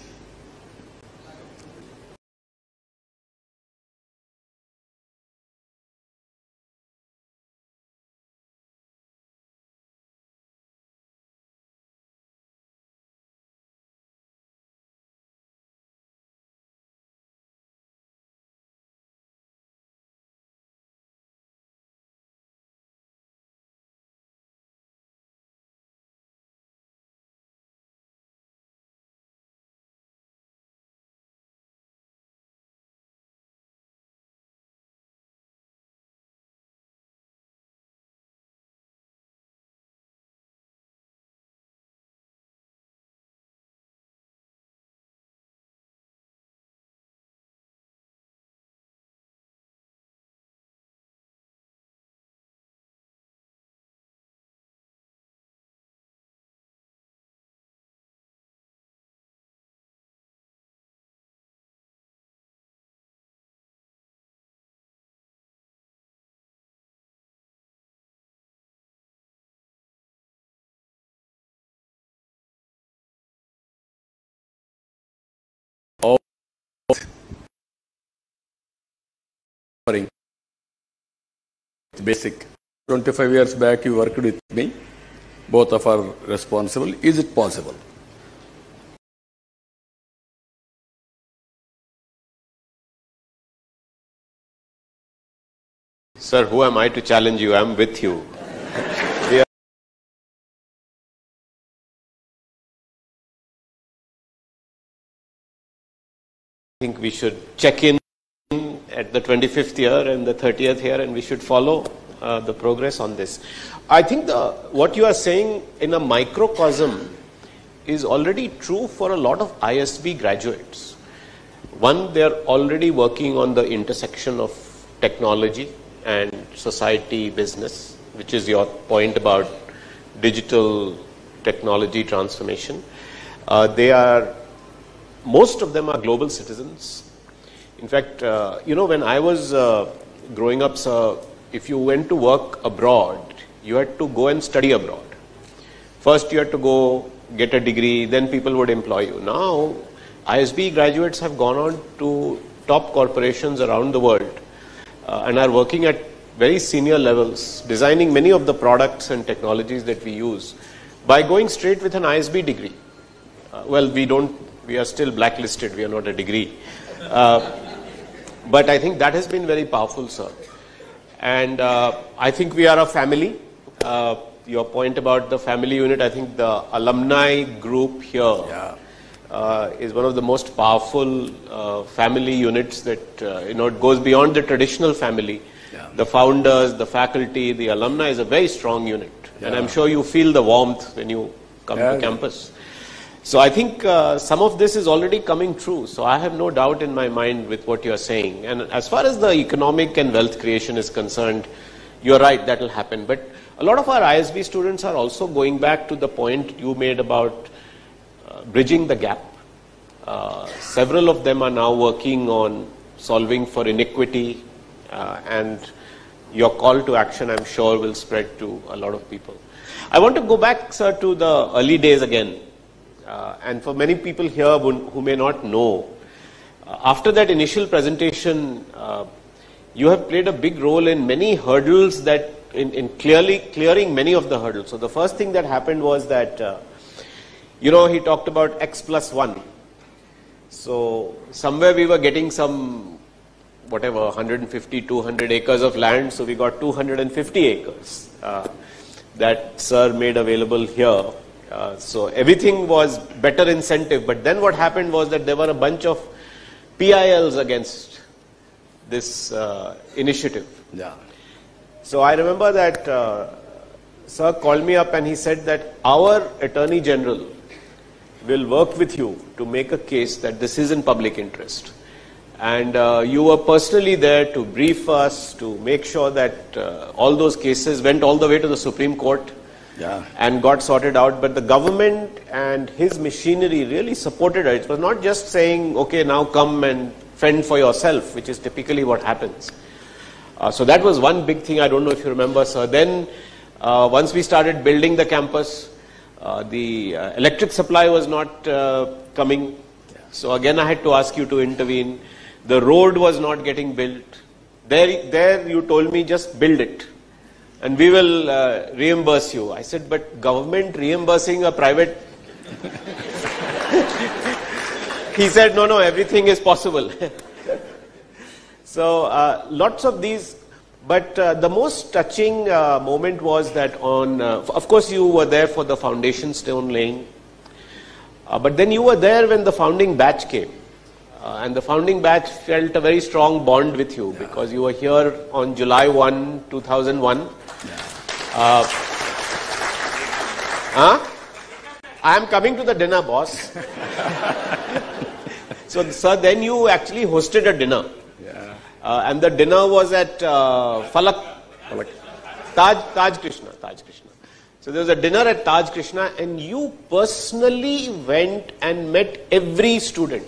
Basic. 25 years back you worked with me. Both of are responsible. Is it possible? Sir, who am I to challenge you? I'm with you. I think we should check in at the 25th year and the 30th year, and we should follow the progress on this. I think what you are saying in a microcosm is already true for a lot of ISB graduates. One, they are already working on the intersection of technology and society business, which is your point about digital technology transformation. Most of them are global citizens. In fact, when I was growing up, sir, if you went to work abroad, you had to go and study abroad. First, you had to go get a degree, then people would employ you. Now, ISB graduates have gone on to top corporations around the world and are working at very senior levels, designing many of the products and technologies that we use by going straight with an ISB degree. We are still blacklisted, we are not a degree. But I think that has been very powerful, sir. And I think we are a family. Your point about the family unit, I think the alumni group here is one of the most powerful family units that, it goes beyond the traditional family. Yeah. The founders, the faculty, the alumni is a very strong unit. Yeah. And I'm sure you feel the warmth when you come to campus. So I think some of this is already coming true. So I have no doubt in my mind with what you are saying. And as far as the economic and wealth creation is concerned, you're right, that will happen. But a lot of our ISB students are also going back to the point you made about bridging the gap. Several of them are now working on solving for inequity, and your call to action, I'm sure, will spread to a lot of people. I want to go back, sir, to the early days again. And for many people here who may not know, after that initial presentation, you have played a big role in many hurdles that, in clearing many of the hurdles. So the first thing that happened was that, he talked about X plus 1. So somewhere we were getting some, 150, 200 acres of land. So we got 250 acres that sir made available here. So everything was better incentive. But then what happened was that there were a bunch of PILs against this initiative. Yeah. So I remember that sir called me up and he said that our Attorney General will work with you to make a case that this is in public interest. And you were personally there to brief us, to make sure that all those cases went all the way to the Supreme Court and got sorted out. But the government and his machinery really supported it. It was not just saying, okay, now come and fend for yourself, which is typically what happens. So that was one big thing. I don't know if you remember, sir. Then once we started building the campus, the electric supply was not coming. So again, I had to ask you to intervene. The road was not getting built. There you told me, just build it and we will reimburse you. I said, but government reimbursing a private? He said, no, everything is possible. So lots of these, but the most touching moment was that on, of course you were there for the foundation stone laying, but then you were there when the founding batch came. And the founding batch felt a very strong bond with you because you were here on July 1, 2001. I am coming to the dinner, boss. So, sir, then you actually hosted a dinner. And the dinner was at Taj Krishna. So there was a dinner at Taj Krishna and you personally went and met every student.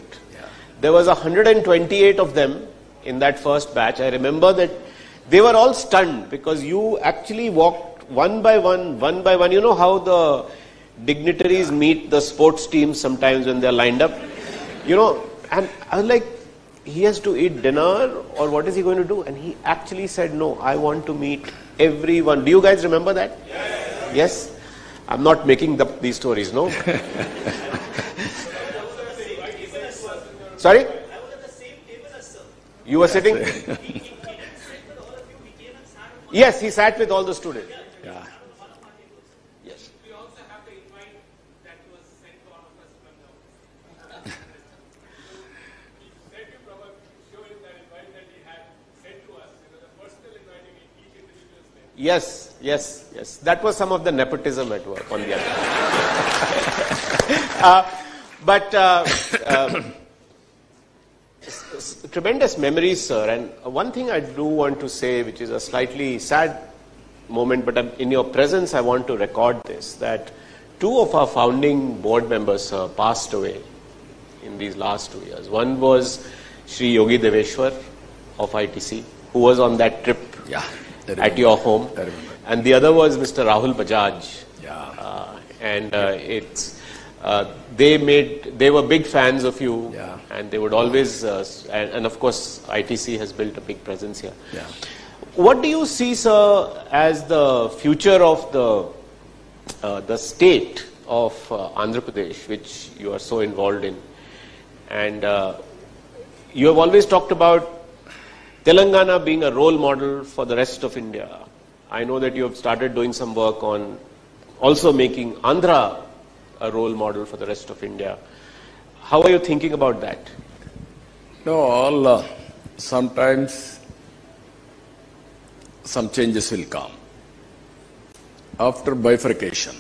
There was 128 of them in that first batch. I remember that they were all stunned because you actually walked one by one. You know how the dignitaries meet the sports teams sometimes when they're lined up? You know, and I was like, he has to eat dinner or what is he going to do? And he actually said, no, I want to meet everyone. Do you guys remember that? Yes? I'm not making up these stories, no? Sorry? I was at the same table as sir. You were sitting? Yes, he sat with all the students. Yes. We also have the invite that was sent to all of us from the he said to Prabhat, show him that invite that he had sent to us. It was a personal invite in each individual's name. Yes. That was some of the nepotism at work on the other. Tremendous memories, sir. And one thing I do want to say, which is a slightly sad moment, but in your presence, I want to record this, that two of our founding board members passed away in these last 2 years. One was Shri Yogi Deveshwar of ITC, who was on that trip at your home. And the other was Mr. Rahul Bajaj. They were big fans of you, and they would always, and of course, ITC has built a big presence here. What do you see, sir, as the future of the state of Andhra Pradesh, which you are so involved in? And you have always talked about Telangana being a role model for the rest of India. I know that you have started doing some work on also making Andhra a role model for the rest of India. How are you thinking about that? No, sometimes some changes will come. After bifurcation,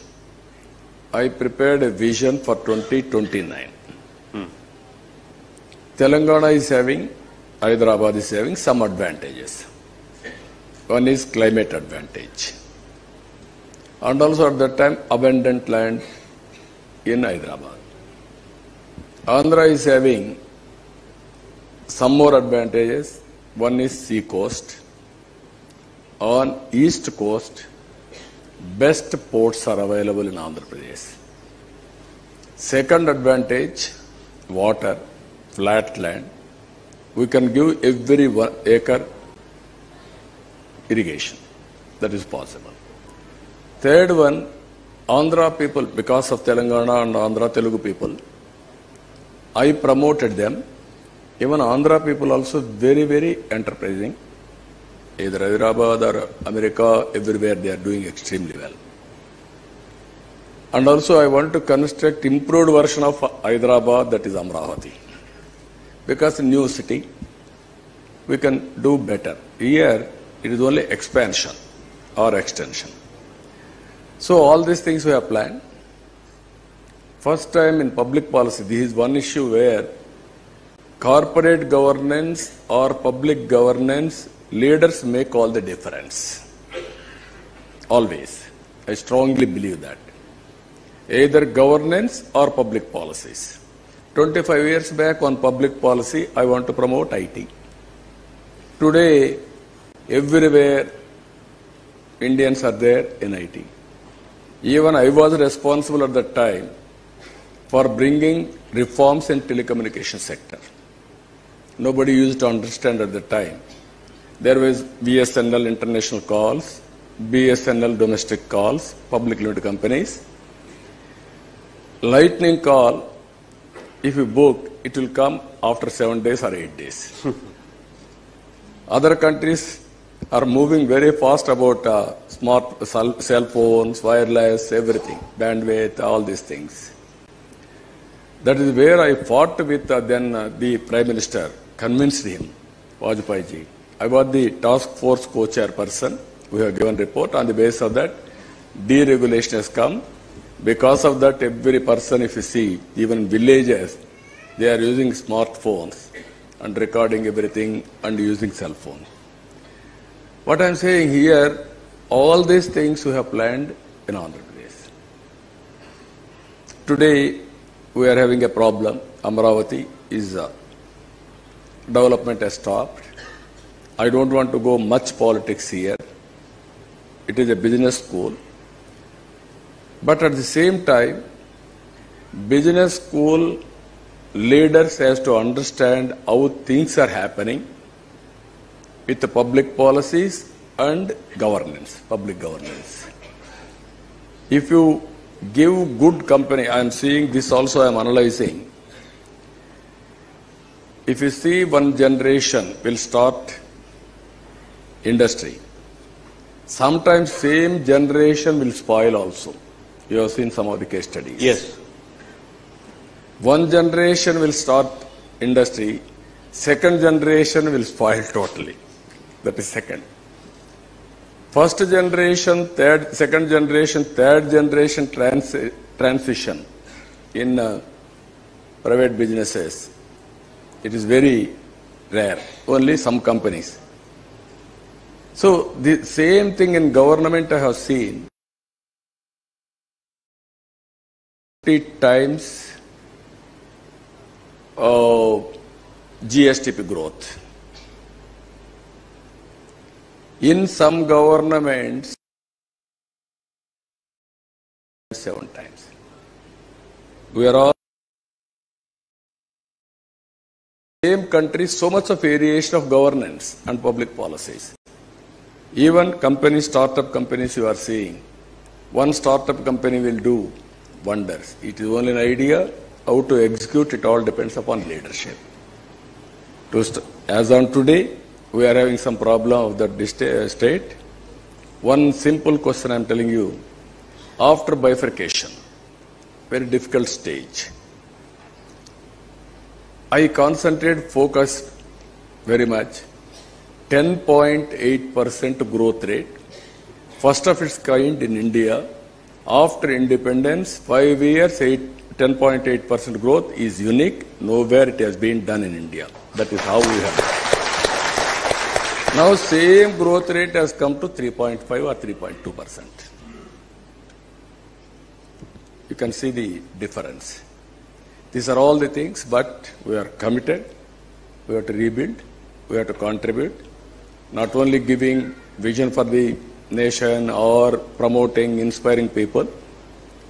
I prepared a vision for 2029. Telangana is having, Hyderabad is having some advantages. One is climate advantage. And also at that time, abundant land in Hyderabad. Andhra is having some more advantages. One is sea coast. On east coast, best ports are available in Andhra Pradesh. Second advantage, water, flat land. We can give every 1 acre irrigation. That is possible. Third one, Andhra people, because of Telangana and Andhra Telugu people, I promoted them. Even Andhra people also very, very enterprising. Either Hyderabad or America, everywhere they are doing extremely well. And also I want to construct improved version of Hyderabad, that is Amravati. Because new city, we can do better. Here, it is only expansion or extension. So all these things we have planned. First time in public policy, this is one issue where corporate governance or public governance, leaders make all the difference. Always. I strongly believe that. Either governance or public policies. 25 years back on public policy, I want to promote IT. Today, everywhere, Indians are there in IT. Even I was responsible at that time for bringing reforms in telecommunication sector. Nobody used to understand at the time. There was BSNL international calls, BSNL domestic calls, public limited companies. Lightning call, if you book, it will come after 7 days or 8 days. Other countries are moving very fast about smart cell phones, wireless, everything, bandwidth, all these things. That is where I fought with the Prime Minister, convinced him, Vajpayee ji. I was the task force co-chairperson. We have given report. On the basis of that, deregulation has come. Because of that, every person, if you see, even villages, they are using smartphones and recording everything and using cell phone. What I am saying here, all these things we have planned in Andhra Pradesh. Today, we are having a problem. Amravati is development has stopped. I don't want to go much politics here. It is a business school. But at the same time, business school leaders has to understand how things are happening with the public policies and governance, public governance. If you give good company, I am seeing this also, I am analyzing. If you see one generation will start industry, sometimes same generation will spoil also. You have seen some of the case studies. Yes. One generation will start industry, second generation will spoil totally. That is second. First generation, second generation, third generation transition in private businesses. It is very rare. Only some companies. So the same thing in government I have seen. 50 times GSTP growth. In some governments, 7 times. We are all same country, so much of variation of governance and public policies. Even companies, startup companies you are seeing, one startup company will do wonders. It is only an idea. How to execute it all depends upon leadership. As on today, we are having some problem of that state. One simple question I am telling you. After bifurcation, very difficult stage, I concentrated, focused very much. 10.8% growth rate, first of its kind in India. After independence, 5 years, 10.8% growth is unique. Nowhere it has been done in India. That is how we have done. Now same growth rate has come to 3.5 or 3.2%. You can see the difference. These are all the things, but we are committed. We have to rebuild. We have to contribute. Not only giving vision for the nation or promoting, inspiring people,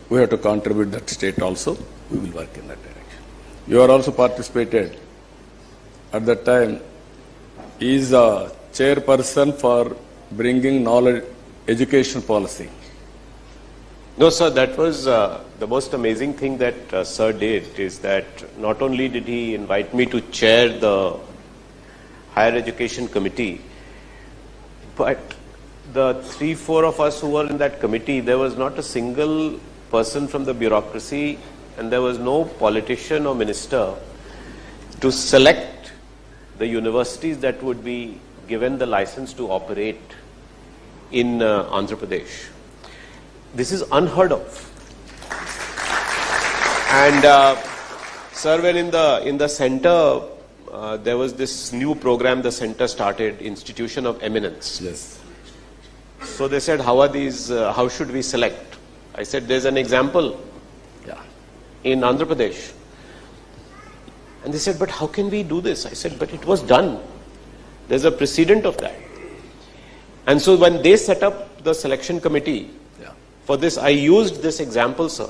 we have to contribute that state also. We will work in that direction. You are also participated. At that time, he is a chairperson for bringing knowledge education policy. No, sir, that was the most amazing thing that sir did, is that not only did he invite me to chair the Higher Education Committee, but the 3-4 of us who were in that committee, there was not a single person from the bureaucracy and there was no politician or minister to select the universities that would be given the license to operate in Andhra Pradesh. This is unheard of. And sir, when in the center, there was this new program the center started, Institution of Eminence. Yes. So they said, how are these, how should we select? I said, there's an example in Andhra Pradesh. And they said, but how can we do this? I said, but it was done. There's a precedent of that. And so when they set up the selection committee for this, I used this example, sir,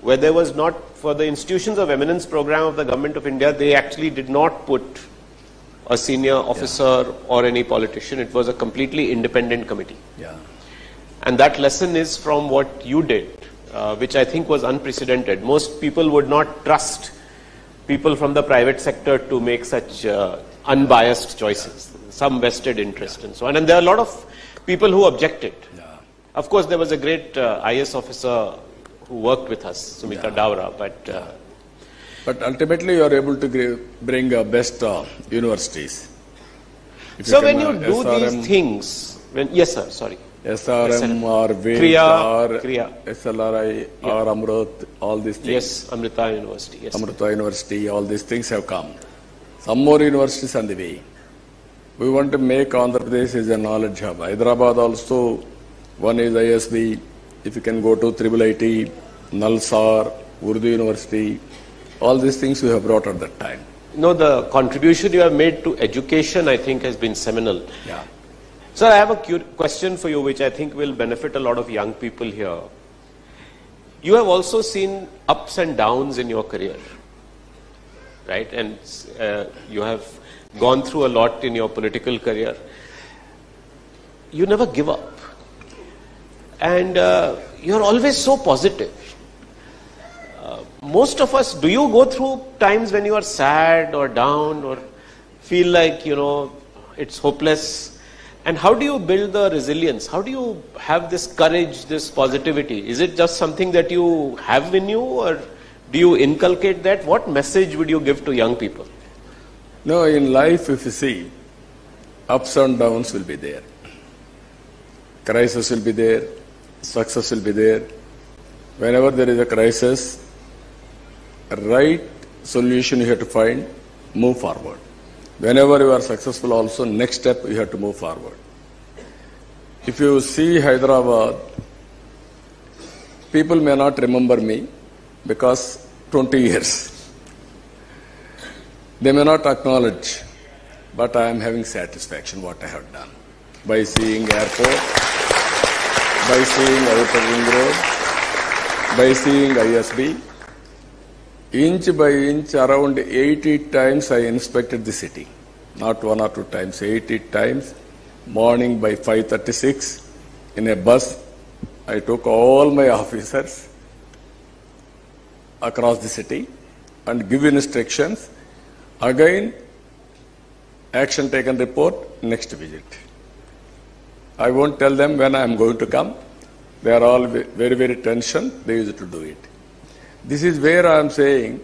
where there was not, for the Institutions of Eminence program of the Government of India, they actually did not put a senior officer or any politician. It was a completely independent committee. And that lesson is from what you did, which I think was unprecedented. Most people would not trust people from the private sector to make such unbiased choices, some vested interest and so on. And there are a lot of people who objected. Of course, there was a great IS officer who worked with us, Sumita Daura, but ultimately you are able to bring best universities. If so you when can, you do SRM, these things, yes sir, sorry. SRM or WIT or SLRI or Amrit, all these things. Yes, Amrita University. Yes. Amrita University, all these things have come. Some more universities on the way. We want to make Andhra Pradesh as a knowledge hub. Hyderabad also, one is ISB. If you can go to IIIT, Nalsar, Urdu University, all these things we have brought at that time. No, the contribution you have made to education, I think, has been seminal. Sir, I have a question for you, which I think will benefit a lot of young people here. You have also seen ups and downs in your career, right? And you have gone through a lot in your political career. You never give up. And you're always so positive. Most of us, do you go through times when you are sad or down or feel like, you know, it's hopeless? And how do you build the resilience? How do you have this courage, this positivity? Is it just something that you have in you, or do you inculcate that? What message would you give to young people? No, in life, if you see, ups and downs will be there. Crisis will be there. Success will be there. Whenever there is a crisis, right solution you have to find, move forward. Whenever you are successful also, next step you have to move forward. If you see Hyderabad, people may not remember me because 20 years. They may not acknowledge, but I am having satisfaction what I have done. By seeing airport, by seeing outer ring road, by seeing ISB, inch by inch, around 80 times I inspected the city. Not 1 or 2 times, 80 times. Morning by 5:36, in a bus, I took all my officers across the city and give instructions. Again, action taken report, next visit. I won't tell them when I am going to come. They are all very, very tension. They used to do it. This is where I am saying,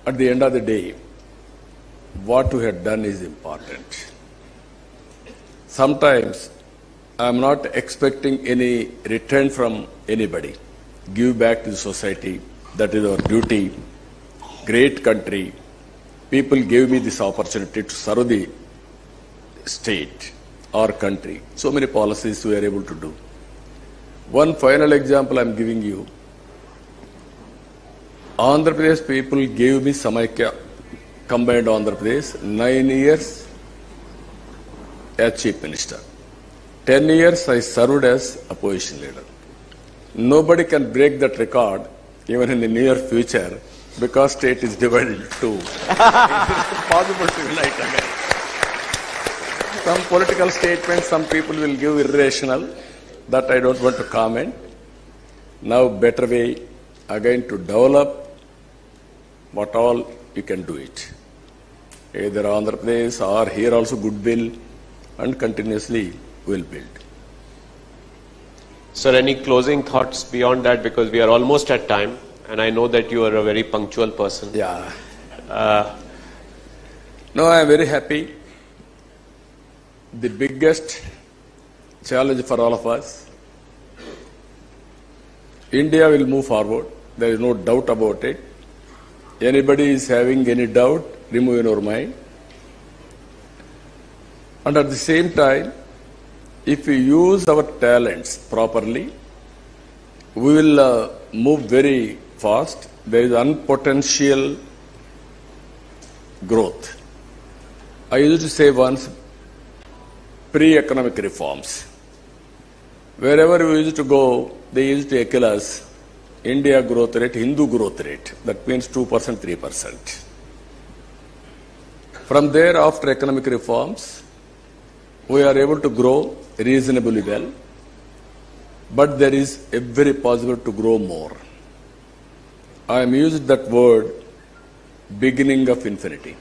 at the end of the day, what we have done is important. Sometimes I am not expecting any return from anybody. Give back to the society. That is our duty. Great country. People gave me this opportunity to serve the state or country. So many policies we are able to do. One final example I am giving you. Andhra Pradesh people gave me Samaikya, combined Andhra Pradesh, 9 years as Chief Minister. 10 years I served as opposition leader. Nobody can break that record even in the near future because state is divided into two. It is possible to unite again. Some political statements some people will give irrational, that I don't want to comment. Now better way again to develop what all you can do it. Either Andhra Pradesh or here also goodwill, and continuously will build. Sir, any closing thoughts beyond that, because we are almost at time and I know that you are a very punctual person. Yeah. No, I am very happy. The biggest challenge for all of us, India will move forward. There is no doubt about it. Anybody is having any doubt, remove in your mind. And at the same time, if we use our talents properly, we will move very fast. There is unpotential growth. I used to say once, pre-economic reforms. Wherever we used to go, they used to kill us. India growth rate, Hindu growth rate. That means 2%, 3%. From there, after economic reforms, we are able to grow reasonably well. But there is every possible to grow more. I am using that word, beginning of infinity.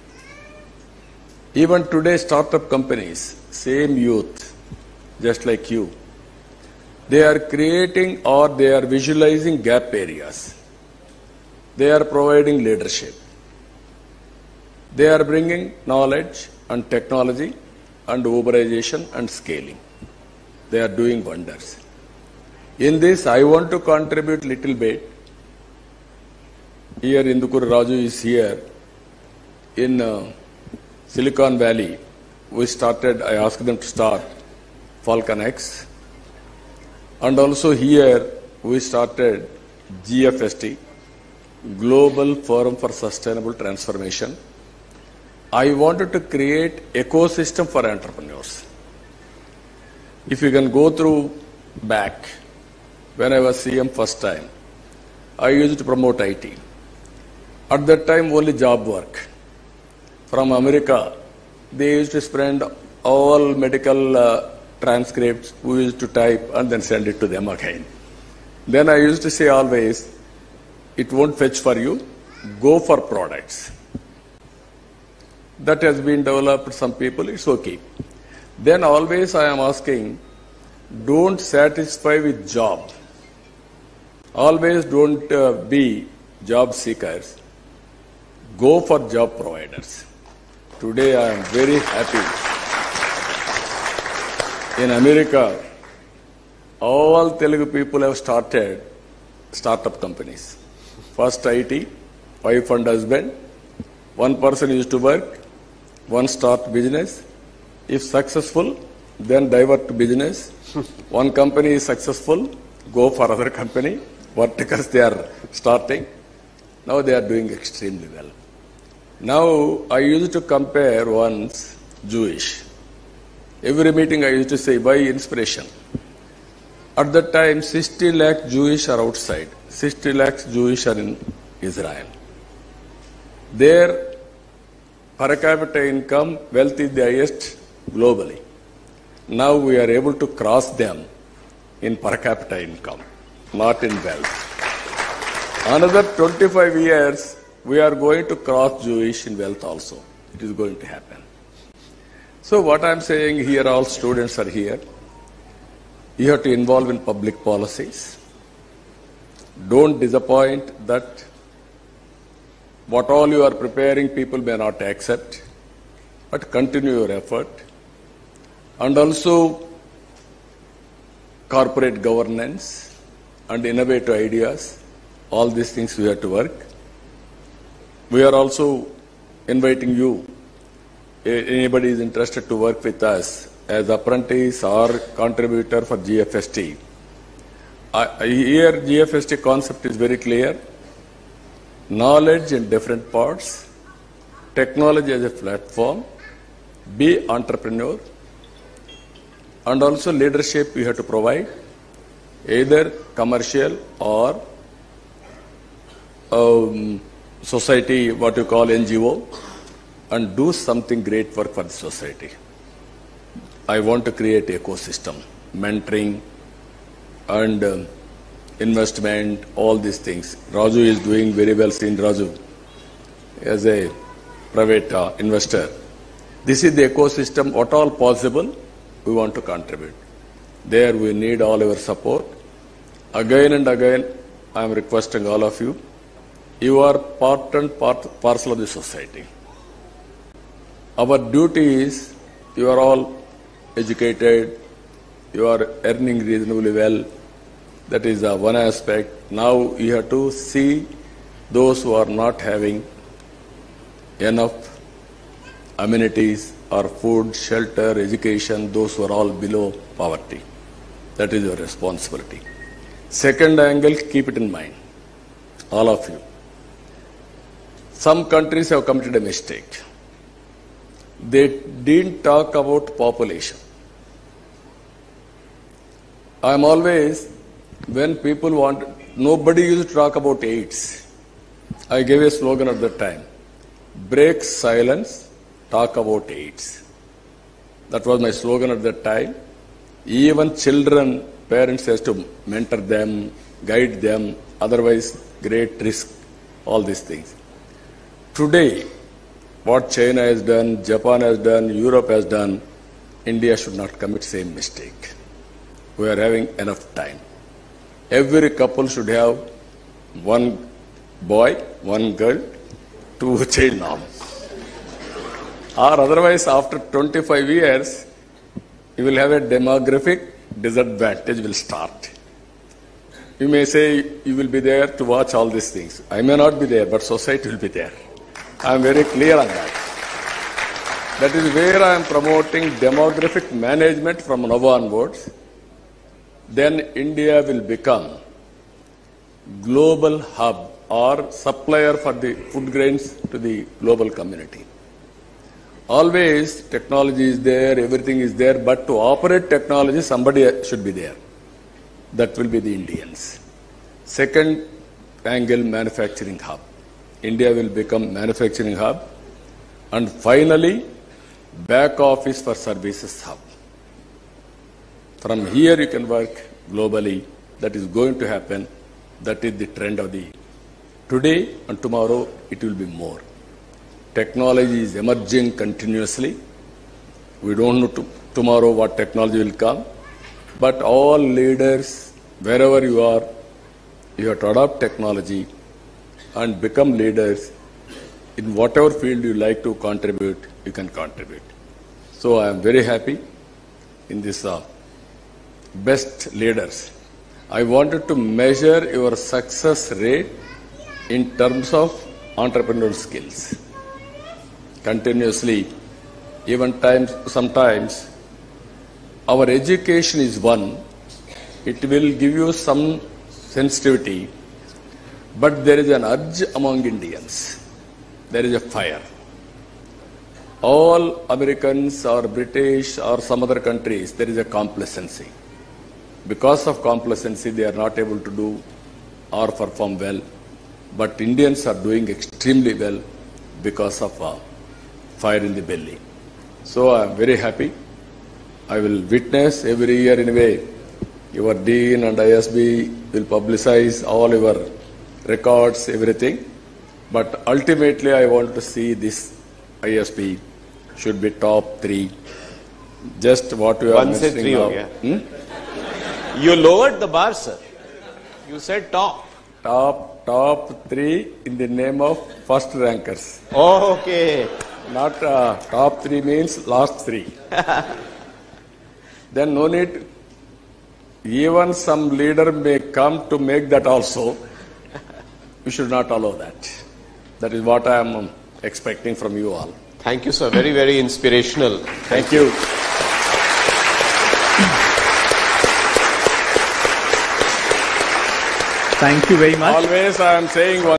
Even today, startup companies, same youth, just like you, they are creating or they are visualizing gap areas. They are providing leadership. They are bringing knowledge and technology and Uberization and scaling. They are doing wonders. In this, I want to contribute little bit. Here, Indukur Raju is here. In Silicon Valley, we started, I asked them to start Falcon X. And also here, we started GFST, Global Forum for Sustainable Transformation. I wanted to create ecosystem for entrepreneurs. If you can go through back, when I was CM first time, I used to promote IT. At that time, only job work. From America, they used to spend all medical transcripts, we used to type and then send it to them again. Then I used to say always, it won't fetch for you, go for products. That has been developed, some people, it's okay. Then always I am asking, don't satisfy with job. Always don't be job seekers. Go for job providers. Today I am very happy. In America, all Telugu people have started startup companies. First IT, wife and husband. One person used to work, one start business. If successful, then divert to business. One company is successful, go for other company. Verticals they are starting. Now they are doing extremely well. Now I used to compare once Jewish. Every meeting I used to say, why inspiration? At that time, 60 lakh Jewish are outside. 60 lakhs Jewish are in Israel. Their per capita income, wealth is the highest globally. Now we are able to cross them in per capita income, not in wealth. Another 25 years, we are going to cross Jewish in wealth also. It is going to happen. So what I am saying here, all students are here. You have to involve in public policies. Don't disappoint that what all you are preparing people may not accept, but continue your effort. And also corporate governance and innovative ideas, all these things we have to work. We are also inviting you, anybody is interested to work with us as apprentice or contributor for GFST. Here GFST concept is very clear. Knowledge in different parts, technology as a platform, be entrepreneur, and also leadership you have to provide, either commercial or society, what you call NGO, and do something great work for the society. I want to create ecosystem, mentoring and investment, all these things. Raju is doing very well, seen Raju as a private investor. This is the ecosystem, what all possible, we want to contribute. There we need all your support. Again and again, I am requesting all of you, you are part and parcel of the society. Our duty is, you are all educated, you are earning reasonably well, That is one aspect. Now you have to see those who are not having enough amenities or food, shelter, education, those who are all below poverty. That is your responsibility. Second angle, keep it in mind, all of you. Some countries have committed a mistake. They didn't talk about population. I'm always, when people want, nobody used to talk about AIDS. I gave a slogan at that time, break silence, talk about AIDS. That was my slogan at that time. Even children, parents has to mentor them, guide them, otherwise great risk, all these things. Today, what China has done, Japan has done, Europe has done, India should not commit same mistake. We are having enough time. Every couple should have one boy, one girl, 2 child now. Or otherwise, after 25 years, you will have a demographic disadvantage will start. You may say you will be there to watch all these things. I may not be there, but society will be there. I am very clear on that. That is where I am promoting demographic management from now onwards. Then India will become global hub or supplier for the food grains to the global community. Always technology is there, everything is there, but to operate technology, somebody should be there. That will be the Indians. Second angle, manufacturing hub. India will become manufacturing hub. And finally, back office for services hub. From here you can work globally. That is going to happen. That is the trend of the today, and tomorrow it will be more. Technology is emerging continuously. We don't know tomorrow what technology will come. But all leaders, wherever you are, you have to adopt technology and become leaders. In whatever field you like to contribute, you can contribute. So I am very happy in this best leaders. I wanted to measure your success rate in terms of entrepreneurial skills. Continuously, even sometimes our education is one. It will give you some sensitivity, but there is an urge among Indians. There is a fire. All Americans or British or some other countries, there is a complacency. Because of complacency, they are not able to do or perform well. But Indians are doing extremely well because of fire in the belly. So I am very happy. I will witness every year in a way. Your Dean and ISB will publicize all your records, everything. But ultimately, I want to see this ISB should be top 3. Just what you are mentioning now. You lowered the bar, sir. You said top. Top 3 in the name of first rankers. Oh, okay. Not top 3 means last 3. Then no need. Even some leader may come to make that also. We should not allow that. That is what I am expecting from you all. Thank you, sir. Very, very inspirational. Thank you. Thank you very much. Always I am saying one